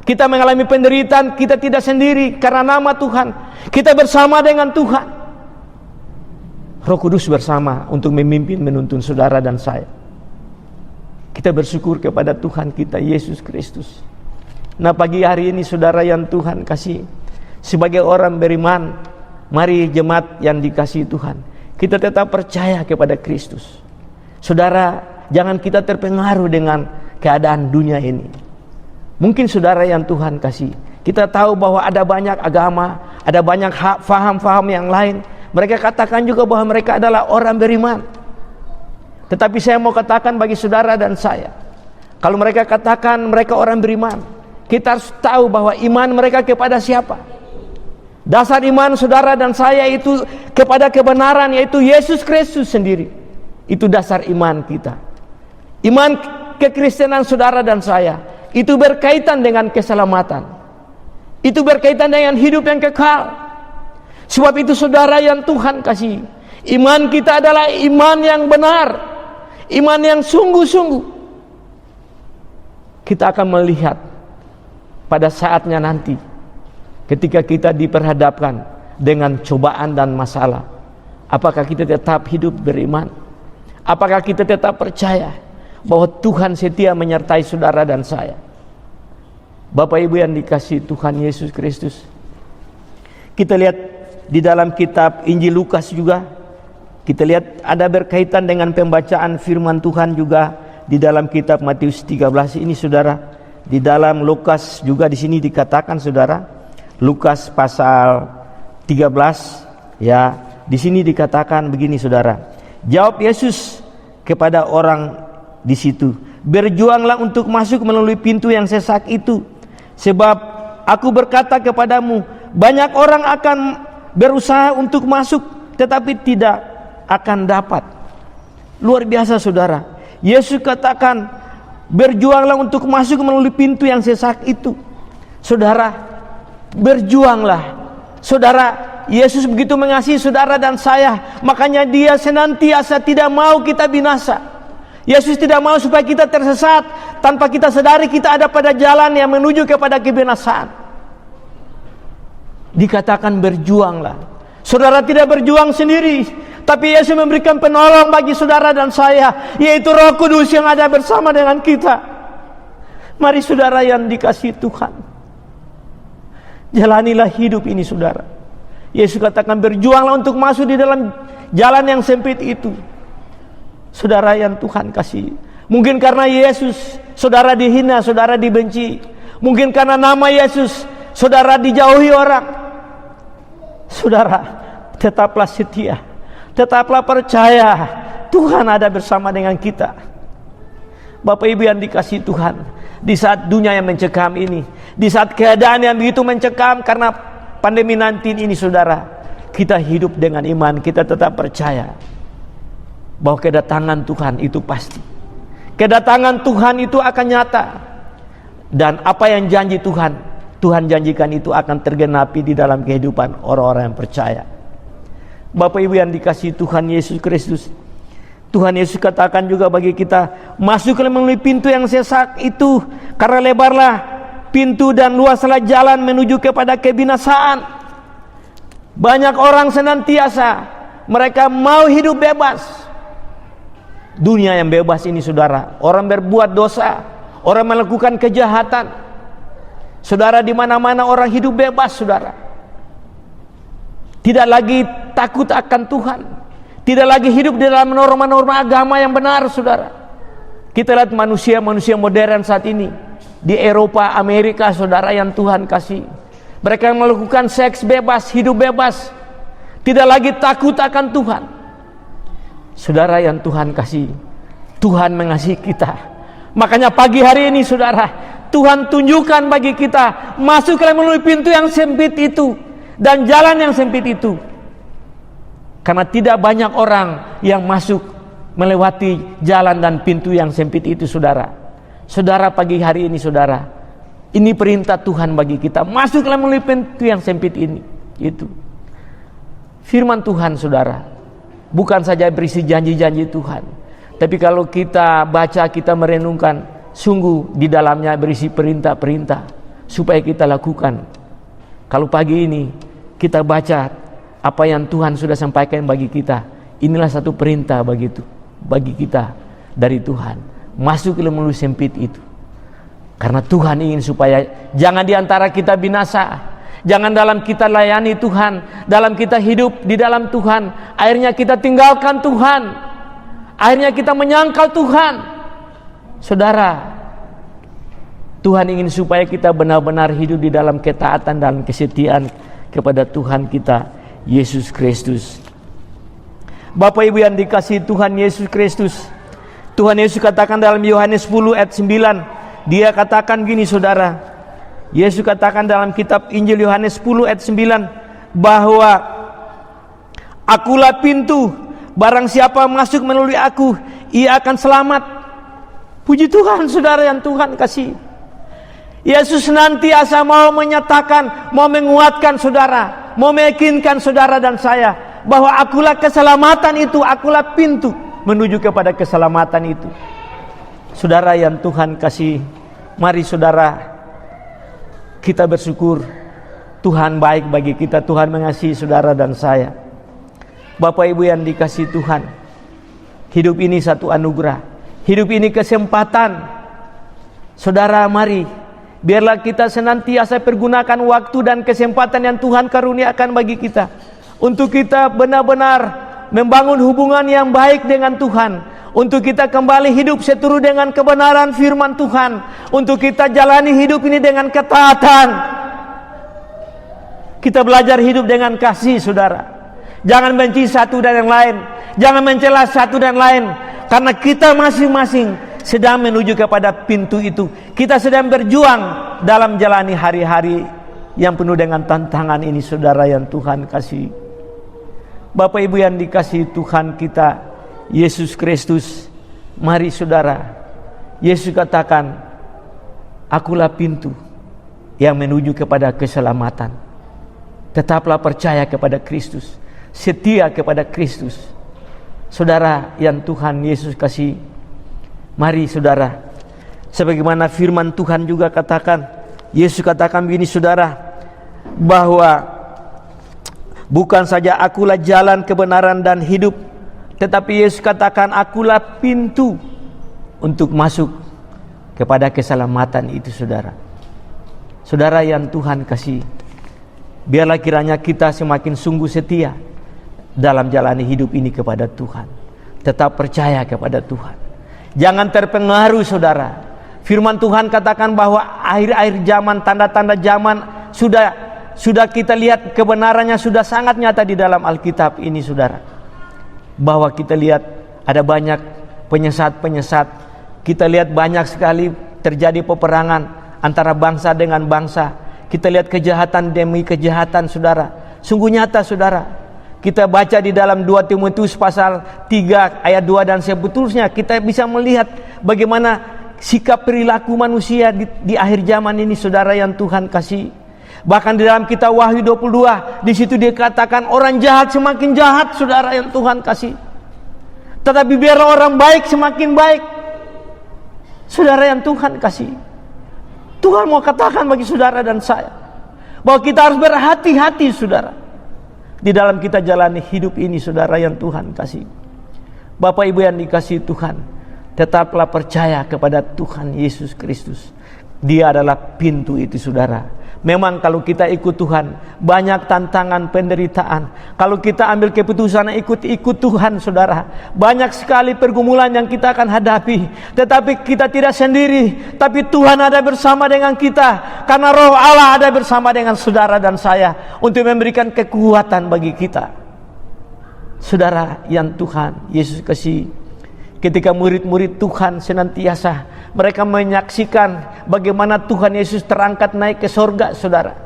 Kita mengalami penderitaan, kita tidak sendiri karena nama Tuhan. Kita bersama dengan Tuhan. Roh Kudus bersama untuk memimpin, menuntun saudara dan saya. Kita bersyukur kepada Tuhan kita Yesus Kristus. Nah, pagi hari ini saudara yang Tuhan kasih, sebagai orang beriman, mari jemaat yang dikasihi Tuhan, kita tetap percaya kepada Kristus. Saudara, jangan kita terpengaruh dengan keadaan dunia ini. Mungkin saudara yang Tuhan kasih, kita tahu bahwa ada banyak agama, ada banyak faham-faham yang lain. Mereka katakan juga bahwa mereka adalah orang beriman. Tetapi saya mau katakan bagi saudara dan saya, kalau mereka katakan mereka orang beriman, kita harus tahu bahwa iman mereka kepada siapa. Dasar iman saudara dan saya itu kepada kebenaran, yaitu Yesus Kristus sendiri. Itu dasar iman kita. Iman kekristenan saudara dan saya itu berkaitan dengan keselamatan. Itu berkaitan dengan hidup yang kekal. Sebab itu saudara yang Tuhan kasih, iman kita adalah iman yang benar, iman yang sungguh-sungguh. Kita akan melihat pada saatnya nanti, ketika kita diperhadapkan dengan cobaan dan masalah, apakah kita tetap hidup beriman? Apakah kita tetap percaya bahwa Tuhan setia menyertai saudara dan saya? Bapak Ibu yang dikasihi Tuhan Yesus Kristus, kita lihat di dalam kitab Injil Lukas juga, kita lihat ada berkaitan dengan pembacaan firman Tuhan juga di dalam kitab Matius 13 ini, saudara. Di dalam Lukas juga di sini dikatakan, saudara, Lukas pasal 13 ya, di sini dikatakan begini, saudara. Jawab Yesus kepada orang di situ, "Berjuanglah untuk masuk melalui pintu yang sesak itu, sebab aku berkata kepadamu, banyak orang akan berusaha untuk masuk, tetapi tidak akan dapat." Luar biasa, saudara. Yesus katakan, berjuanglah untuk masuk melalui pintu yang sesak itu. Saudara, berjuanglah. Saudara, Yesus begitu mengasihi saudara dan saya, makanya Dia senantiasa tidak mau kita binasa. Yesus tidak mau supaya kita tersesat tanpa kita sadari kita ada pada jalan yang menuju kepada kebinasaan. Dikatakan berjuanglah. Saudara tidak berjuang sendiri, tapi Yesus memberikan penolong bagi saudara dan saya, yaitu Roh Kudus yang ada bersama dengan kita. Mari saudara yang dikasihi Tuhan, jalanilah hidup ini saudara. Yesus katakan berjuanglah untuk masuk di dalam jalan yang sempit itu. Saudara yang Tuhan kasih, mungkin karena Yesus saudara dihina, saudara dibenci. Mungkin karena nama Yesus saudara dijauhi orang. Saudara, tetaplah setia, tetaplah percaya, Tuhan ada bersama dengan kita. Bapak Ibu yang dikasihi Tuhan, di saat dunia yang mencekam ini, di saat keadaan yang begitu mencekam karena pandemi 19 ini saudara, kita hidup dengan iman, kita tetap percaya bahwa kedatangan Tuhan itu pasti. Kedatangan Tuhan itu akan nyata, dan apa yang janji Tuhan janjikan itu akan tergenapi di dalam kehidupan orang-orang yang percaya. Bapak Ibu yang dikasihi Tuhan Yesus Kristus, Tuhan Yesus katakan juga bagi kita, masuklah melalui pintu yang sesak itu, karena lebarlah pintu dan luaslah jalan menuju kepada kebinasaan. Banyak orang senantiasa mereka mau hidup bebas. Dunia yang bebas ini saudara, orang berbuat dosa, orang melakukan kejahatan. Saudara, di mana-mana orang hidup bebas saudara. Tidak lagi takut akan Tuhan, tidak lagi hidup di dalam norma-norma agama yang benar saudara. Kita lihat manusia modern saat ini di Eropa, Amerika saudara yang Tuhan kasih, mereka melakukan seks bebas, hidup bebas, tidak lagi takut akan Tuhan. Saudara yang Tuhan kasih, Tuhan mengasihi kita. Makanya pagi hari ini saudara, Tuhan tunjukkan bagi kita, masuklah melalui pintu yang sempit itu dan jalan yang sempit itu. Karena tidak banyak orang yang masuk melewati jalan dan pintu yang sempit itu saudara. Saudara, pagi hari ini saudara, ini perintah Tuhan bagi kita, masuklah melalui pintu yang sempit ini. Itu firman Tuhan saudara, bukan saja berisi janji-janji Tuhan, tapi kalau kita baca, kita merenungkan, sungguh di dalamnya berisi perintah-perintah supaya kita lakukan. Kalau pagi ini kita baca apa yang Tuhan sudah sampaikan bagi kita, inilah satu perintah bagi kita dari Tuhan, masuklah melalui sempit itu. Karena Tuhan ingin supaya jangan diantara kita binasa, jangan dalam kita layani Tuhan, dalam kita hidup di dalam Tuhan, akhirnya kita tinggalkan Tuhan, akhirnya kita menyangkal Tuhan. Saudara, Tuhan ingin supaya kita benar-benar hidup di dalam ketaatan dan kesetiaan kepada Tuhan kita Yesus Kristus. Bapak Ibu yang dikasihi Tuhan Yesus Kristus, Tuhan Yesus katakan dalam Yohanes 10 ayat 9, Dia katakan gini saudara, Yesus katakan dalam kitab Injil Yohanes 10 ayat 9, bahwa akulah pintu, barang siapa masuk melalui aku, ia akan selamat. Puji Tuhan saudara yang Tuhan kasih. Yesus senantiasa mau menyatakan, mau menguatkan saudara, mau meyakinkan saudara dan saya, bahwa akulah keselamatan itu, akulah pintu menuju kepada keselamatan itu. Saudara yang Tuhan kasih, mari saudara kita bersyukur, Tuhan baik bagi kita, Tuhan mengasihi saudara dan saya. Bapak Ibu yang dikasihi Tuhan, hidup ini satu anugerah, hidup ini kesempatan. Saudara, mari biarlah kita senantiasa pergunakan waktu dan kesempatan yang Tuhan karuniakan bagi kita, untuk kita benar-benar membangun hubungan yang baik dengan Tuhan, untuk kita kembali hidup seturut dengan kebenaran firman Tuhan, untuk kita jalani hidup ini dengan ketaatan. Kita belajar hidup dengan kasih saudara. Jangan benci satu dan yang lain, jangan mencela satu dan lain, karena kita masing-masing sedang menuju kepada pintu itu. Kita sedang berjuang dalam jalani hari-hari yang penuh dengan tantangan ini saudara yang Tuhan kasih. Bapak Ibu yang dikasihi Tuhan kita Yesus Kristus, mari saudara, Yesus katakan, akulah pintu yang menuju kepada keselamatan. Tetaplah percaya kepada Kristus, setia kepada Kristus. Saudara yang Tuhan Yesus kasih, mari saudara, sebagaimana firman Tuhan juga katakan, Yesus katakan begini saudara, bahwa Bukan saja akulah jalan kebenaran dan hidup, tetapi Yesus katakan akulah pintu untuk masuk kepada keselamatan itu, saudara. Saudara yang Tuhan kasih, biarlah kiranya kita semakin sungguh setia dalam jalani hidup ini kepada Tuhan. Tetap percaya kepada Tuhan. Jangan terpengaruh, saudara. Firman Tuhan katakan bahwa akhir-akhir zaman, tanda-tanda zaman sudah kita lihat, kebenarannya sudah sangat nyata di dalam Alkitab ini, saudara. Bahwa kita lihat ada banyak penyesat-penyesat. Kita lihat banyak sekali terjadi peperangan antara bangsa dengan bangsa. Kita lihat kejahatan demi kejahatan, saudara. Sungguh nyata, saudara. Kita baca di dalam 2 Timotius pasal 3 ayat 2 dan seterusnya, kita bisa melihat bagaimana sikap perilaku manusia di akhir zaman ini, saudara yang Tuhan kasih. Bahkan di dalam kitab Wahyu 22, di situ dikatakan orang jahat semakin jahat, saudara yang Tuhan kasih. Tetapi biarlah orang baik semakin baik, saudara yang Tuhan kasih. Tuhan mau katakan bagi saudara dan saya bahwa kita harus berhati-hati, saudara, di dalam kita jalani hidup ini, saudara yang Tuhan kasih. Bapak Ibu yang dikasihi Tuhan, tetaplah percaya kepada Tuhan Yesus Kristus. Dia adalah pintu itu, saudara. Memang kalau kita ikut Tuhan, banyak tantangan, penderitaan. Kalau kita ambil keputusan ikut Tuhan, saudara, banyak sekali pergumulan yang kita akan hadapi. Tetapi kita tidak sendiri, tapi Tuhan ada bersama dengan kita. Karena Roh Allah ada bersama dengan saudara dan saya untuk memberikan kekuatan bagi kita. Saudara yang Tuhan Yesus kasih, ketika murid-murid Tuhan senantiasa mereka menyaksikan bagaimana Tuhan Yesus terangkat naik ke sorga, saudara.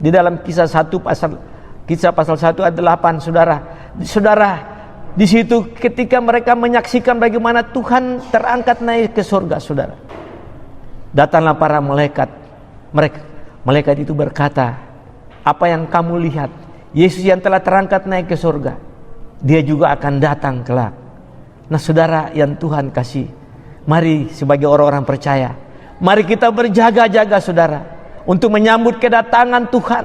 Di dalam kisah pasal 1 ayat 8, saudara, di situ ketika mereka menyaksikan bagaimana Tuhan terangkat naik ke sorga, saudara, datanglah para malaikat. Malaikat itu berkata, apa yang kamu lihat, Yesus yang telah terangkat naik ke sorga, dia juga akan datang kelak. Nah, saudara yang Tuhan kasih, mari sebagai orang-orang percaya, mari kita berjaga-jaga, saudara, untuk menyambut kedatangan Tuhan.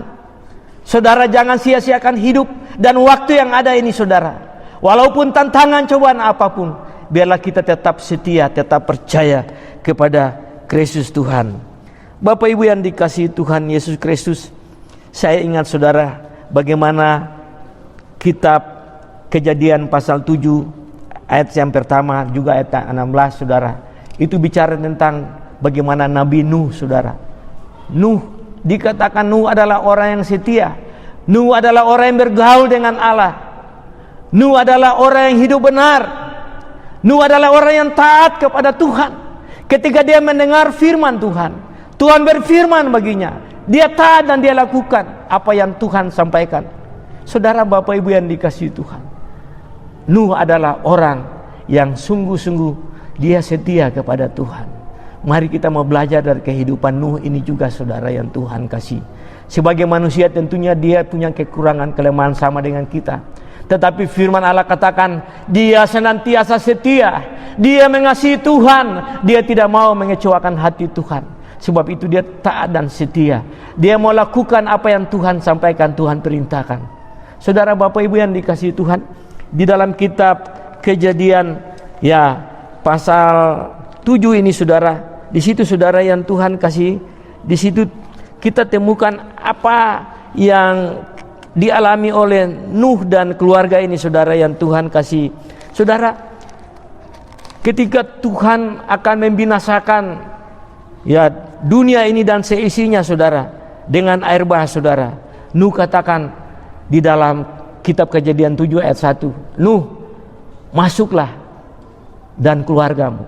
Saudara, jangan sia-siakan hidup dan waktu yang ada ini, saudara. Walaupun tantangan cobaan apapun, biarlah kita tetap setia, tetap percaya kepada Kristus Tuhan. Bapak Ibu yang dikasihi Tuhan Yesus Kristus, saya ingat, saudara, bagaimana kitab Kejadian pasal 7 ayat yang pertama juga ayat 16, saudara, itu bicara tentang bagaimana Nabi Nuh, saudara. Nuh, dikatakan Nuh adalah orang yang setia. Nuh adalah orang yang bergaul dengan Allah. Nuh adalah orang yang hidup benar. Nuh adalah orang yang taat kepada Tuhan. Ketika dia mendengar firman Tuhan, Tuhan berfirman baginya, dia taat dan dia lakukan apa yang Tuhan sampaikan. Saudara, Bapak Ibu yang dikasihi Tuhan, Nuh adalah orang yang sungguh-sungguh dia setia kepada Tuhan. Mari kita mau belajar dari kehidupan Nuh ini juga, saudara yang Tuhan kasih. Sebagai manusia tentunya dia punya kekurangan, kelemahan sama dengan kita. Tetapi firman Allah katakan dia senantiasa setia. Dia mengasihi Tuhan. Dia tidak mau mengecewakan hati Tuhan. Sebab itu dia taat dan setia. Dia mau lakukan apa yang Tuhan sampaikan, Tuhan perintahkan. Saudara, Bapak Ibu yang dikasihi Tuhan, di dalam kitab Kejadian ya pasal 7 ini, saudara, di situ, saudara yang Tuhan kasih, di situ kita temukan apa yang dialami oleh Nuh dan keluarga ini, saudara yang Tuhan kasih. Saudara, ketika Tuhan akan membinasakan ya dunia ini dan seisinya, saudara, dengan air bah, saudara, Nuh katakan di dalam kitab Kejadian 7 ayat 1, Nuh, masuklah dan keluargamu,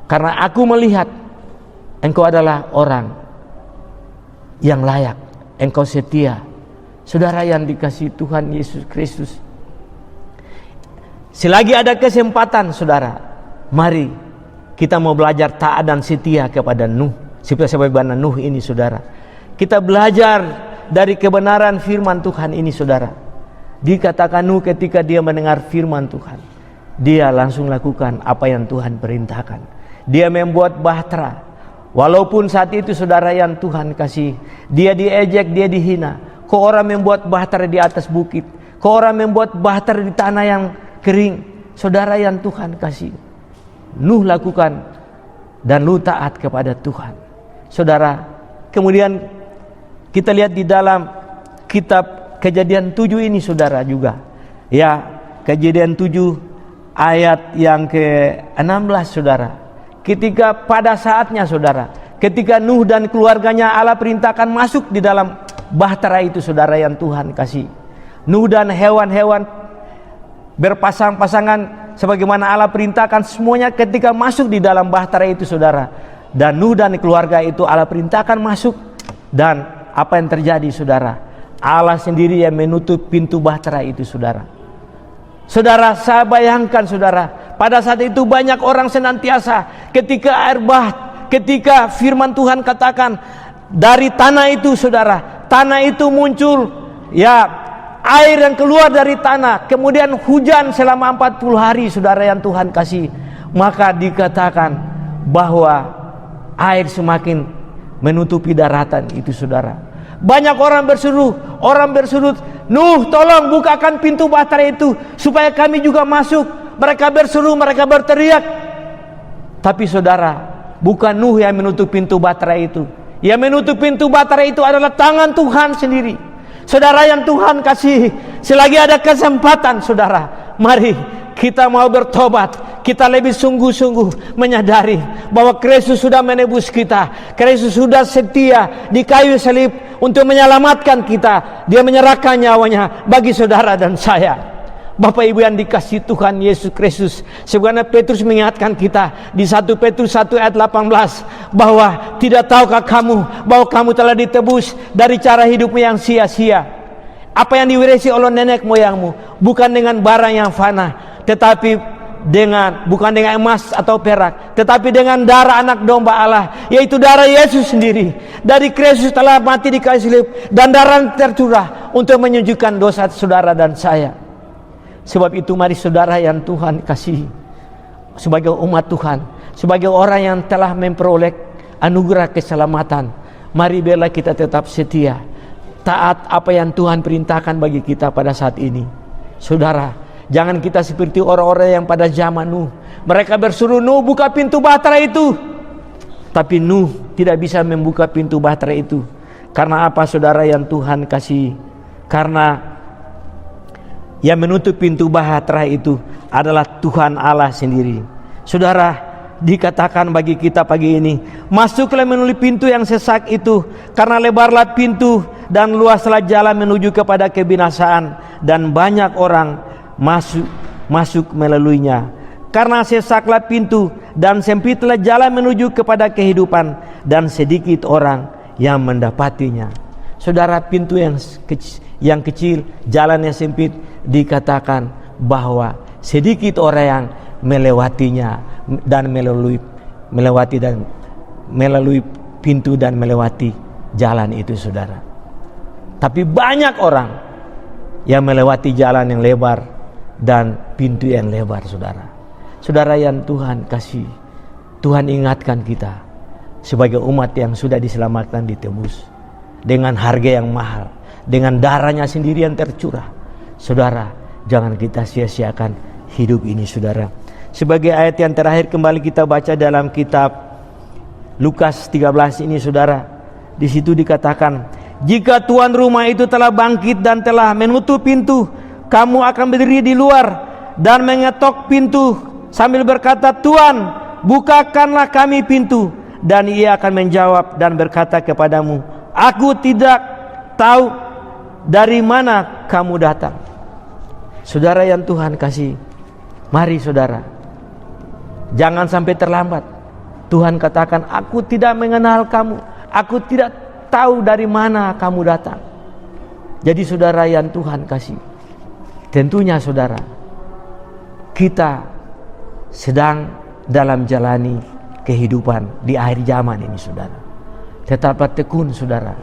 karena aku melihat engkau adalah orang yang layak, engkau setia. Saudara yang dikasihi Tuhan Yesus Kristus, selagi ada kesempatan, saudara, mari kita mau belajar taat dan setia kepada Nuh, sebagaimana Nuh ini, saudara. Kita belajar dari kebenaran firman Tuhan ini, saudara. Dikatakan Nuh ketika dia mendengar firman Tuhan, dia langsung lakukan apa yang Tuhan perintahkan. Dia membuat bahtera. Walaupun saat itu, saudara yang Tuhan kasih, dia diejek, dia dihina. Kau orang membuat bahtera di atas bukit. Kau orang membuat bahtera di tanah yang kering. Saudara yang Tuhan kasih, Nuh lakukan dan Nuh taat kepada Tuhan. Saudara, kemudian kita lihat di dalam kitab Kejadian 7 ini saudara juga. Ya, Kejadian 7 ayat yang ke-16 saudara. Ketika pada saatnya saudara, ketika Nuh dan keluarganya Allah perintahkan masuk di dalam bahtera itu saudara yang Tuhan kasih. Nuh dan hewan-hewan berpasang-pasangan sebagaimana Allah perintahkan semuanya ketika masuk di dalam bahtera itu saudara. Dan Nuh dan keluarga itu Allah perintahkan masuk. Dan apa yang terjadi saudara? Allah sendiri yang menutup pintu bahtera itu saudara. Saudara, saya bayangkan saudara, pada saat itu banyak orang senantiasa ketika air bah, ketika firman Tuhan katakan dari tanah itu saudara, tanah itu muncul ya air yang keluar dari tanah, kemudian hujan selama 40 hari saudara yang Tuhan kasih. Maka dikatakan bahwa air semakin menutupi daratan itu saudara. Banyak orang berseru, Nuh tolong bukakan pintu bahtera itu supaya kami juga masuk. Mereka berseru, mereka berteriak. Tapi saudara, bukan Nuh yang menutup pintu bahtera itu. Yang menutup pintu bahtera itu adalah tangan Tuhan sendiri. Saudara yang Tuhan kasih, selagi ada kesempatan saudara, mari kita mau bertobat. Kita lebih sungguh-sungguh menyadari bahwa Kristus sudah menebus kita. Kristus sudah setia di kayu salib untuk menyelamatkan kita. Dia menyerahkan nyawanya bagi saudara dan saya. Bapak Ibu yang dikasihi Tuhan Yesus Kristus, sebagaimana Petrus mengingatkan kita di 1 Petrus 1 ayat 18 bahwa tidak tahukah kamu bahwa kamu telah ditebus dari cara hidupmu yang sia-sia. Apa yang diwarisi oleh nenek moyangmu bukan dengan barang yang fana, tetapi bukan dengan emas atau perak, tetapi dengan darah anak domba Allah, yaitu darah Yesus sendiri. Dari Kristus telah mati di kayu salib dan darah tercurah untuk menyucikan dosa saudara dan saya. Sebab itu mari saudara yang Tuhan kasih, sebagai umat Tuhan, sebagai orang yang telah memperoleh anugerah keselamatan, mari biarlah kita tetap setia, taat apa yang Tuhan perintahkan bagi kita pada saat ini. Saudara, jangan kita seperti orang-orang yang pada zaman Nuh. Mereka bersuruh Nuh buka pintu bahtera itu. Tapi Nuh tidak bisa membuka pintu bahtera itu. Karena apa saudara yang Tuhan kasih? Karena yang menutup pintu bahtera itu adalah Tuhan Allah sendiri. Saudara, dikatakan bagi kita pagi ini, masuklah melalui pintu yang sesak itu, karena lebarlah pintu dan luaslah jalan menuju kepada kebinasaan, dan banyak orang masuk melaluinya. Karena sesaklah pintu dan sempitlah jalan menuju kepada kehidupan, dan sedikit orang yang mendapatinya. Saudara, pintu yang kecil, jalan yang sempit, dikatakan bahwa sedikit orang yang melewatinya dan melalui pintu dan melewati jalan itu saudara. Tapi banyak orang yang melewati jalan yang lebar dan pintu yang lebar saudara. Saudara yang Tuhan kasih, Tuhan ingatkan kita sebagai umat yang sudah diselamatkan, ditebus dengan harga yang mahal, dengan darahnya sendiri yang tercurah. Saudara, jangan kita sia-siakan hidup ini saudara. Sebagai ayat yang terakhir kembali kita baca dalam kitab Lukas 13 ini saudara. Di situ dikatakan, jika tuan rumah itu telah bangkit dan telah menutup pintu, kamu akan berdiri di luar dan mengetok pintu sambil berkata, Tuan, bukakanlah kami pintu. Dan ia akan menjawab dan berkata kepadamu, aku tidak tahu dari mana kamu datang. Saudara yang Tuhan kasih, mari saudara, jangan sampai terlambat. Tuhan katakan, aku tidak mengenal kamu, aku tidak tahu dari mana kamu datang. Jadi saudara yang Tuhan kasih, tentunya saudara, kita sedang dalam jalani kehidupan di akhir zaman ini saudara. Tetaplah tekun saudara.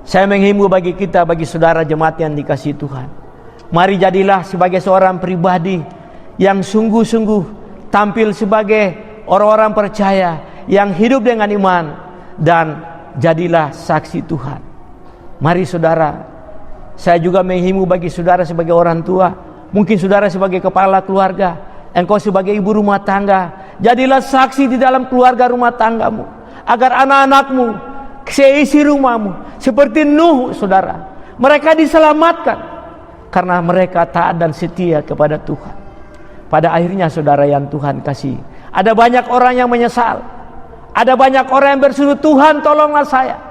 Saya menghimbau bagi kita, bagi saudara jemaat yang dikasihi Tuhan, mari jadilah sebagai seorang pribadi yang sungguh-sungguh tampil sebagai orang-orang percaya yang hidup dengan iman, dan jadilah saksi Tuhan. Mari saudara, Saya juga menghimbau bagi saudara sebagai orang tua, mungkin saudara sebagai kepala keluarga, engkau sebagai ibu rumah tangga, jadilah saksi di dalam keluarga rumah tanggamu, agar anak-anakmu, seisi rumahmu seperti Nuh, saudara, mereka diselamatkan karena mereka taat dan setia kepada Tuhan. Pada akhirnya, saudara yang Tuhan kasih, ada banyak orang yang menyesal, ada banyak orang yang berseru, Tuhan tolonglah saya.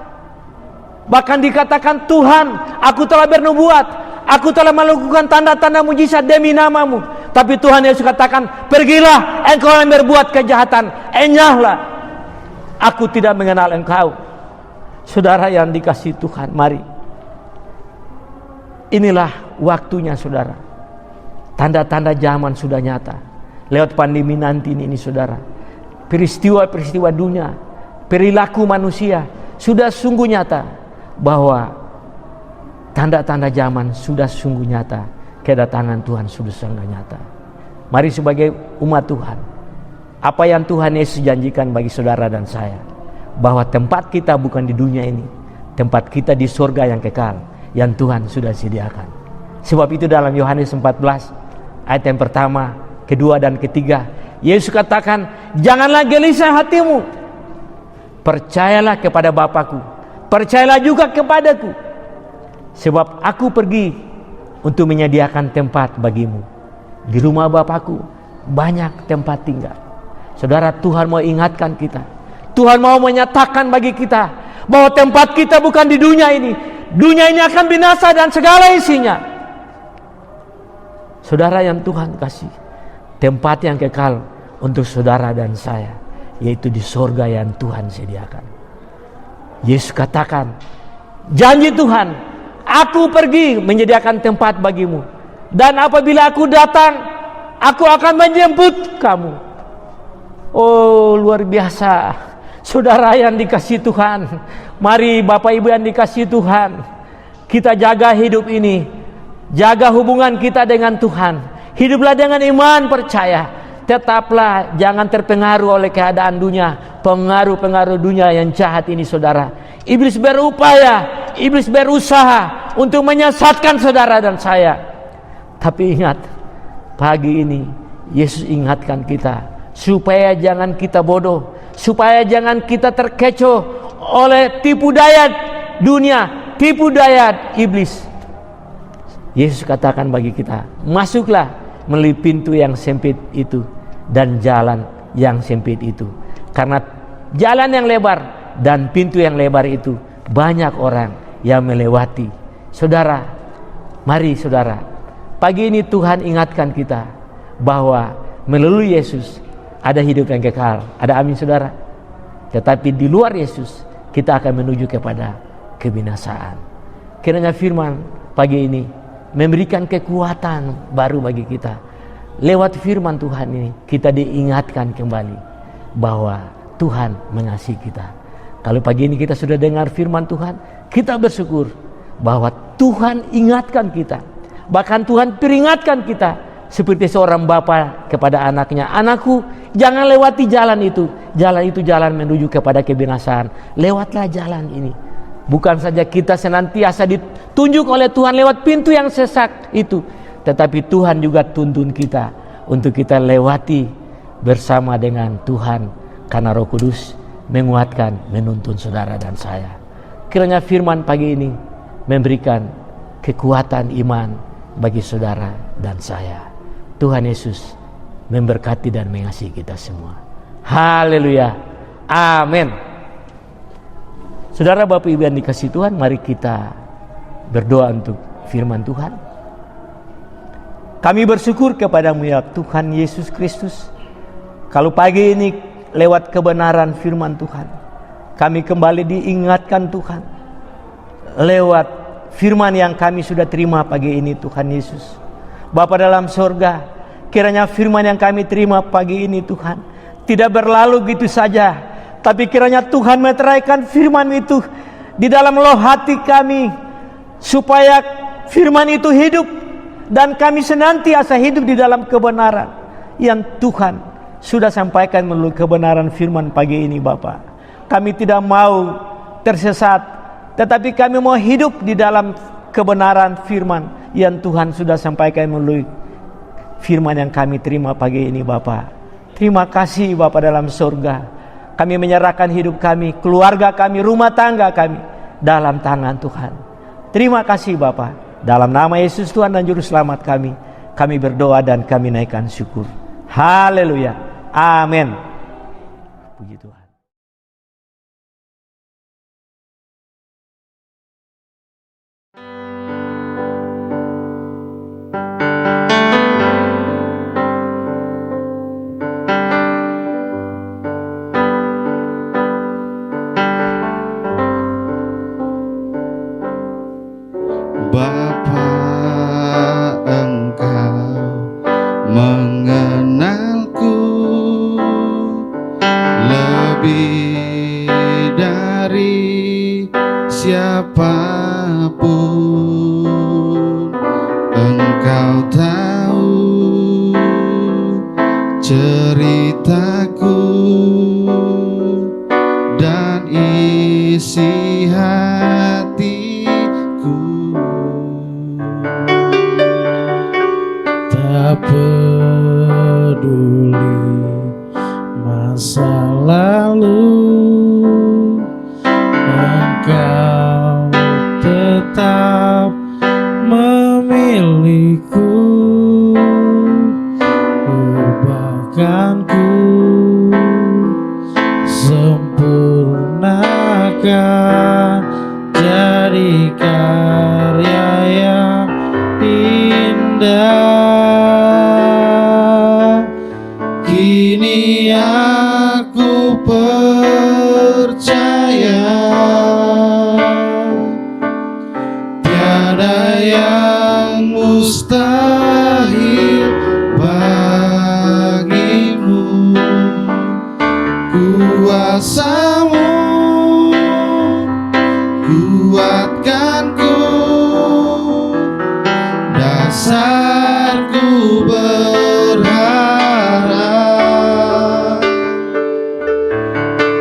Bahkan dikatakan, Tuhan, aku telah bernubuat, aku telah melakukan tanda-tanda mujizat demi namamu. Tapi Tuhan Yesus katakan, pergilah engkau yang berbuat kejahatan, enyahlah, aku tidak mengenal engkau. Saudara yang dikasihi Tuhan, mari, inilah waktunya, saudara. Tanda-tanda zaman sudah nyata. Lewat pandemi nanti ini, saudara, peristiwa-peristiwa dunia, perilaku manusia sudah sungguh nyata, bahwa tanda-tanda zaman sudah sungguh nyata, kedatangan Tuhan sudah sangat nyata. Mari sebagai umat Tuhan, apa yang Tuhan Yesus janjikan bagi saudara dan saya, bahwa tempat kita bukan di dunia ini, tempat kita di surga yang kekal, yang Tuhan sudah sediakan. Sebab itu dalam Yohanes 14 ayat yang pertama, kedua dan ketiga, Yesus katakan, janganlah gelisah hatimu, percayalah kepada Bapa-Ku, percayalah juga kepadaku, sebab aku pergi untuk menyediakan tempat bagimu. Di rumah Bapa-Ku banyak tempat tinggal. Saudara, Tuhan mau ingatkan kita, Tuhan mau menyatakan bagi kita bahwa tempat kita bukan di dunia ini. Dunia ini akan binasa dan segala isinya. Saudara yang Tuhan kasih, tempat yang kekal untuk saudara dan saya, yaitu di surga yang Tuhan sediakan. Yesus katakan, janji Tuhan, aku pergi menyediakan tempat bagimu, dan apabila aku datang, aku akan menjemput kamu. Oh, luar biasa. Saudara yang dikasihi Tuhan, mari Bapak Ibu yang dikasihi Tuhan, kita jaga hidup ini, jaga hubungan kita dengan Tuhan. Hiduplah dengan iman percaya. Tetaplah jangan terpengaruh oleh keadaan dunia, pengaruh-pengaruh dunia yang jahat ini, saudara. Iblis berupaya, iblis berusaha untuk menyesatkan saudara dan saya. Tapi ingat, pagi ini Yesus ingatkan kita, supaya jangan kita bodoh, supaya jangan kita terkecoh oleh tipu daya dunia, tipu daya iblis. Yesus katakan bagi kita, masuklah melalui pintu yang sempit itu dan jalan yang sempit itu. Karena jalan yang lebar dan pintu yang lebar itu banyak orang yang melewati. Saudara, mari saudara, pagi ini Tuhan ingatkan kita bahwa melalui Yesus ada hidup yang kekal. Ada amin, saudara? Tetapi di luar Yesus kita akan menuju kepada kebinasaan. Kiranya firman pagi ini memberikan kekuatan baru bagi kita. Lewat firman Tuhan ini kita diingatkan kembali bahwa Tuhan mengasihi kita. Kalau pagi ini kita sudah dengar firman Tuhan, kita bersyukur bahwa Tuhan ingatkan kita. Bahkan Tuhan peringatkan kita seperti seorang bapa kepada anaknya, anakku, jangan lewati jalan itu. Jalan itu jalan menuju kepada kebinasaan. Lewatlah jalan ini. Bukan saja kita senantiasa ditunjuk oleh Tuhan lewat pintu yang sesak itu, tetapi Tuhan juga tuntun kita untuk kita lewati bersama dengan Tuhan, karena Roh Kudus menguatkan, menuntun saudara dan saya. Kiranya firman pagi ini memberikan kekuatan iman bagi saudara dan saya. Tuhan Yesus memberkati dan mengasihi kita semua. Haleluya. Amin. Saudara, Bapak Ibu yang dikasihi Tuhan, mari kita berdoa untuk firman Tuhan. Kami bersyukur kepadamu ya Tuhan Yesus Kristus. Kalau pagi ini lewat kebenaran firman Tuhan, kami kembali diingatkan Tuhan. Lewat firman yang kami sudah terima pagi ini Tuhan Yesus. Bapa dalam surga, kiranya firman yang kami terima pagi ini Tuhan tidak berlalu gitu saja, tapi kiranya Tuhan meteraikan firman itu di dalam loh hati kami, supaya firman itu hidup dan kami senantiasa hidup di dalam kebenaran yang Tuhan sudah sampaikan melalui kebenaran firman pagi ini Bapa. Kami tidak mau tersesat, tetapi kami mau hidup di dalam kebenaran firman yang Tuhan sudah sampaikan melalui firman yang kami terima pagi ini Bapa. Terima kasih Bapa dalam surga. Kami menyerahkan hidup kami, keluarga kami, rumah tangga kami dalam tangan Tuhan. Terima kasih Bapa. Dalam nama Yesus Tuhan dan Juru Selamat kami berdoa dan kami naikkan syukur. Haleluya. Amin. Puji Tuhan. Bapa, Engkau mengenalku lebih dari siapapun. Engkau tahu ceritaku dan isi hatiku. Tak peduli masa lalu, Engkau tetap memilihku. Ubahkanku, sempurnakan, jadi karya yang indah. Kini aku percaya tiada yang mustahil bagimu. Kuasamu kuatkanku, dasarku berharap.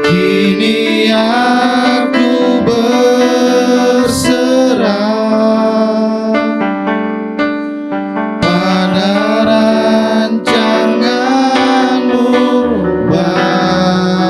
Kini aku berserah pada rancanganmu bagiku.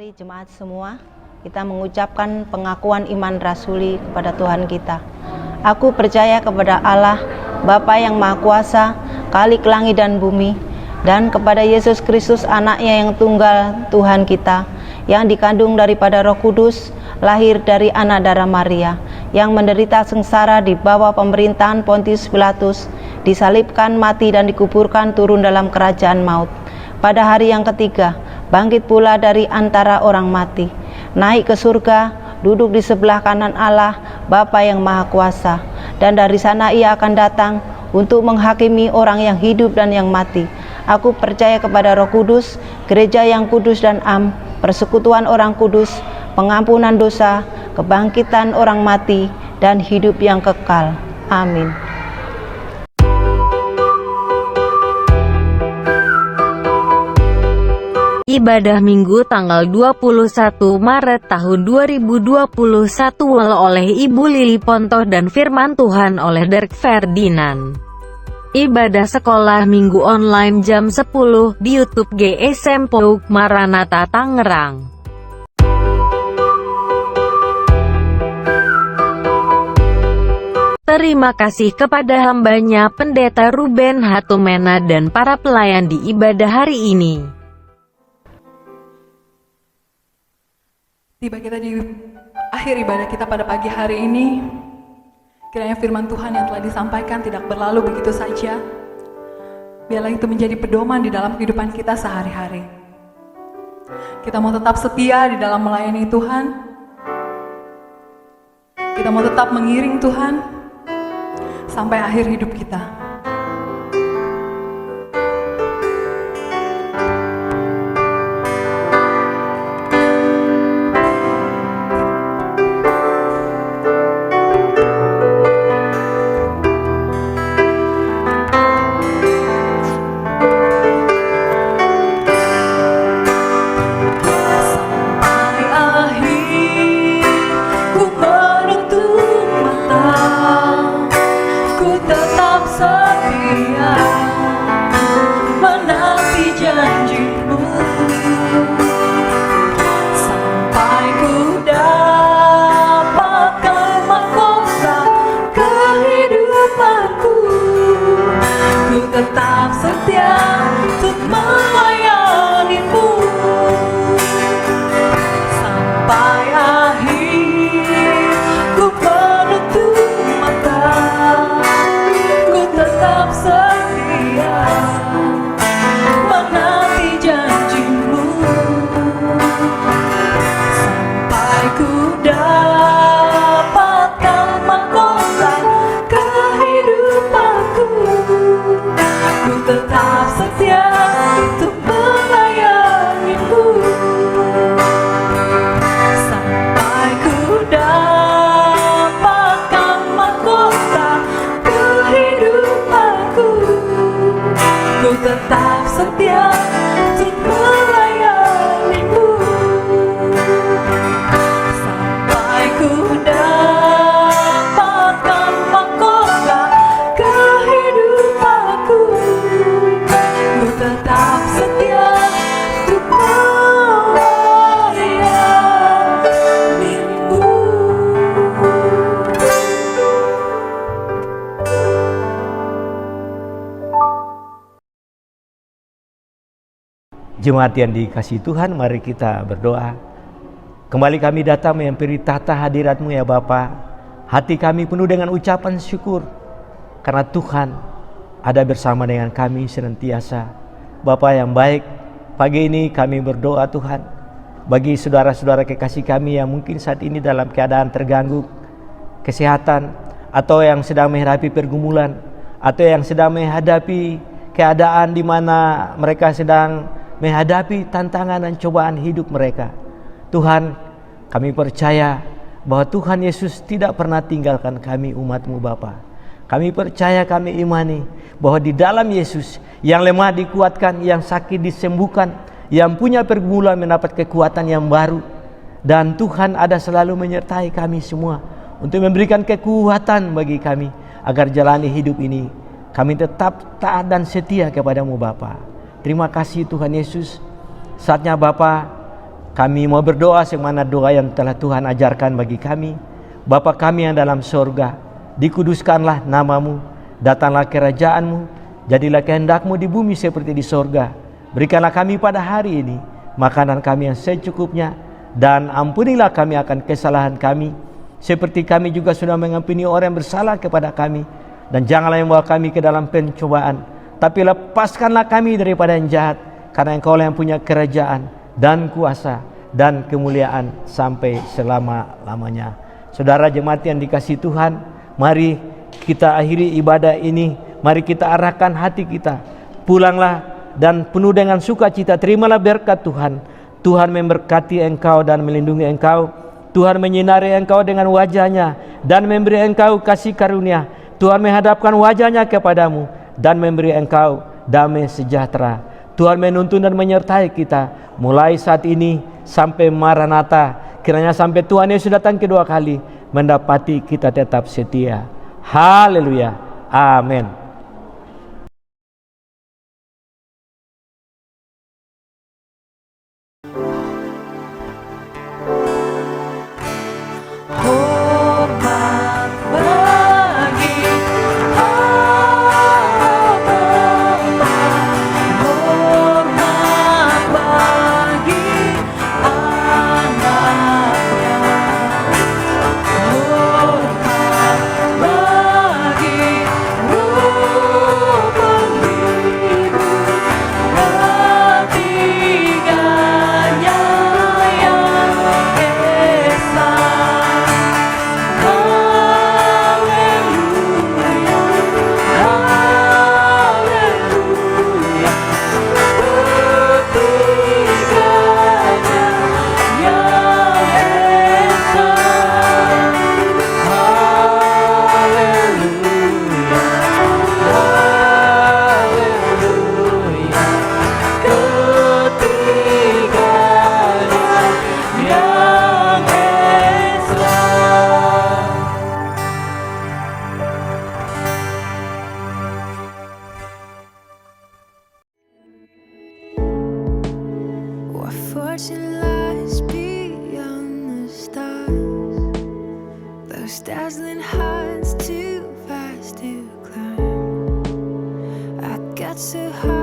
Mari jemaat semua, kita mengucapkan pengakuan iman rasuli kepada Tuhan kita. Aku percaya kepada Allah, Bapa yang Maha Kuasa, Khalik langit dan bumi, dan kepada Yesus Kristus anaknya yang tunggal Tuhan kita, yang dikandung daripada Roh Kudus, lahir dari anak darah Maria, yang menderita sengsara di bawah pemerintahan Pontius Pilatus, disalibkan, mati dan dikuburkan, turun dalam kerajaan maut. Pada hari yang ketiga, bangkit pula dari antara orang mati, naik ke surga, duduk di sebelah kanan Allah, Bapa yang Maha Kuasa, dan dari sana ia akan datang untuk menghakimi orang yang hidup dan yang mati. Aku percaya kepada Roh Kudus, gereja yang kudus dan am, persekutuan orang kudus, pengampunan dosa, kebangkitan orang mati, dan hidup yang kekal. Amin. Ibadah Minggu tanggal 21 Maret tahun 2021 oleh Ibu Lili Pontoh dan Firman Tuhan oleh Derek Ferdinand. Ibadah sekolah Minggu online jam 10 di YouTube GSM Pouk Maranatha Tangerang. Terima kasih kepada hambanya Pendeta Ruben Hatumena dan para pelayan di ibadah hari ini. Tiba kita di akhir ibadah kita pada pagi hari ini. Kiranya firman Tuhan yang telah disampaikan tidak berlalu begitu saja. Biarlah itu menjadi pedoman di dalam kehidupan kita sehari-hari. Kita mau tetap setia di dalam melayani Tuhan. Kita mau tetap mengiring Tuhan sampai akhir hidup kita. Jemaat yang dikasihi Tuhan, mari kita berdoa. Kembali kami datang menghampiri tahta hadirat-Mu ya Bapa. Hati kami penuh dengan ucapan syukur karena Tuhan ada bersama dengan kami senantiasa. Bapa yang baik, pagi ini kami berdoa Tuhan bagi saudara-saudara kekasih kami yang mungkin saat ini dalam keadaan terganggu kesehatan, atau yang sedang menghadapi pergumulan, atau yang sedang menghadapi keadaan di mana mereka sedang menghadapi tantangan dan cobaan hidup mereka. Tuhan, kami percaya bahwa Tuhan Yesus tidak pernah tinggalkan kami umat-Mu Bapa. Kami percaya, kami imani bahwa di dalam Yesus yang lemah dikuatkan, yang sakit disembuhkan, yang punya pergumulan mendapat kekuatan yang baru. Dan Tuhan ada selalu menyertai kami semua untuk memberikan kekuatan bagi kami agar jalani hidup ini kami tetap taat dan setia kepada-Mu Bapa. Terima kasih Tuhan Yesus. Saatnya Bapa, Kami mau berdoa sebagaimana doa yang telah Tuhan ajarkan bagi kami. Bapa kami yang dalam sorga, dikuduskanlah namamu, datanglah kerajaanmu, jadilah kehendakmu di bumi seperti di sorga. Berikanlah kami pada hari ini makanan kami yang secukupnya, dan ampunilah kami akan kesalahan kami, seperti kami juga sudah mengampuni orang yang bersalah kepada kami. Dan janganlah membawa kami ke dalam pencobaan, tapi lepaskanlah kami daripada yang jahat, karena Engkau lah yang punya kerajaan dan kuasa dan kemuliaan sampai selama-lamanya. Saudara jemaat yang dikasihi Tuhan, mari kita akhiri ibadah ini, mari kita arahkan hati kita. Pulanglah dan penuh dengan sukacita, terimalah berkat Tuhan. Tuhan memberkati engkau dan melindungi engkau. Tuhan menyinari engkau dengan wajahnya dan memberi engkau kasih karunia. Tuhan menghadapkan wajahnya kepadamu dan memberi engkau damai sejahtera. Tuhan menuntun dan menyertai kita mulai saat ini sampai Maranatha. Kiranya sampai Tuhan Yesus datang kedua kali, mendapati kita tetap setia. Haleluya. Amin. What fortune lies beyond the stars? Those dazzling heights too fast to climb. I got so high.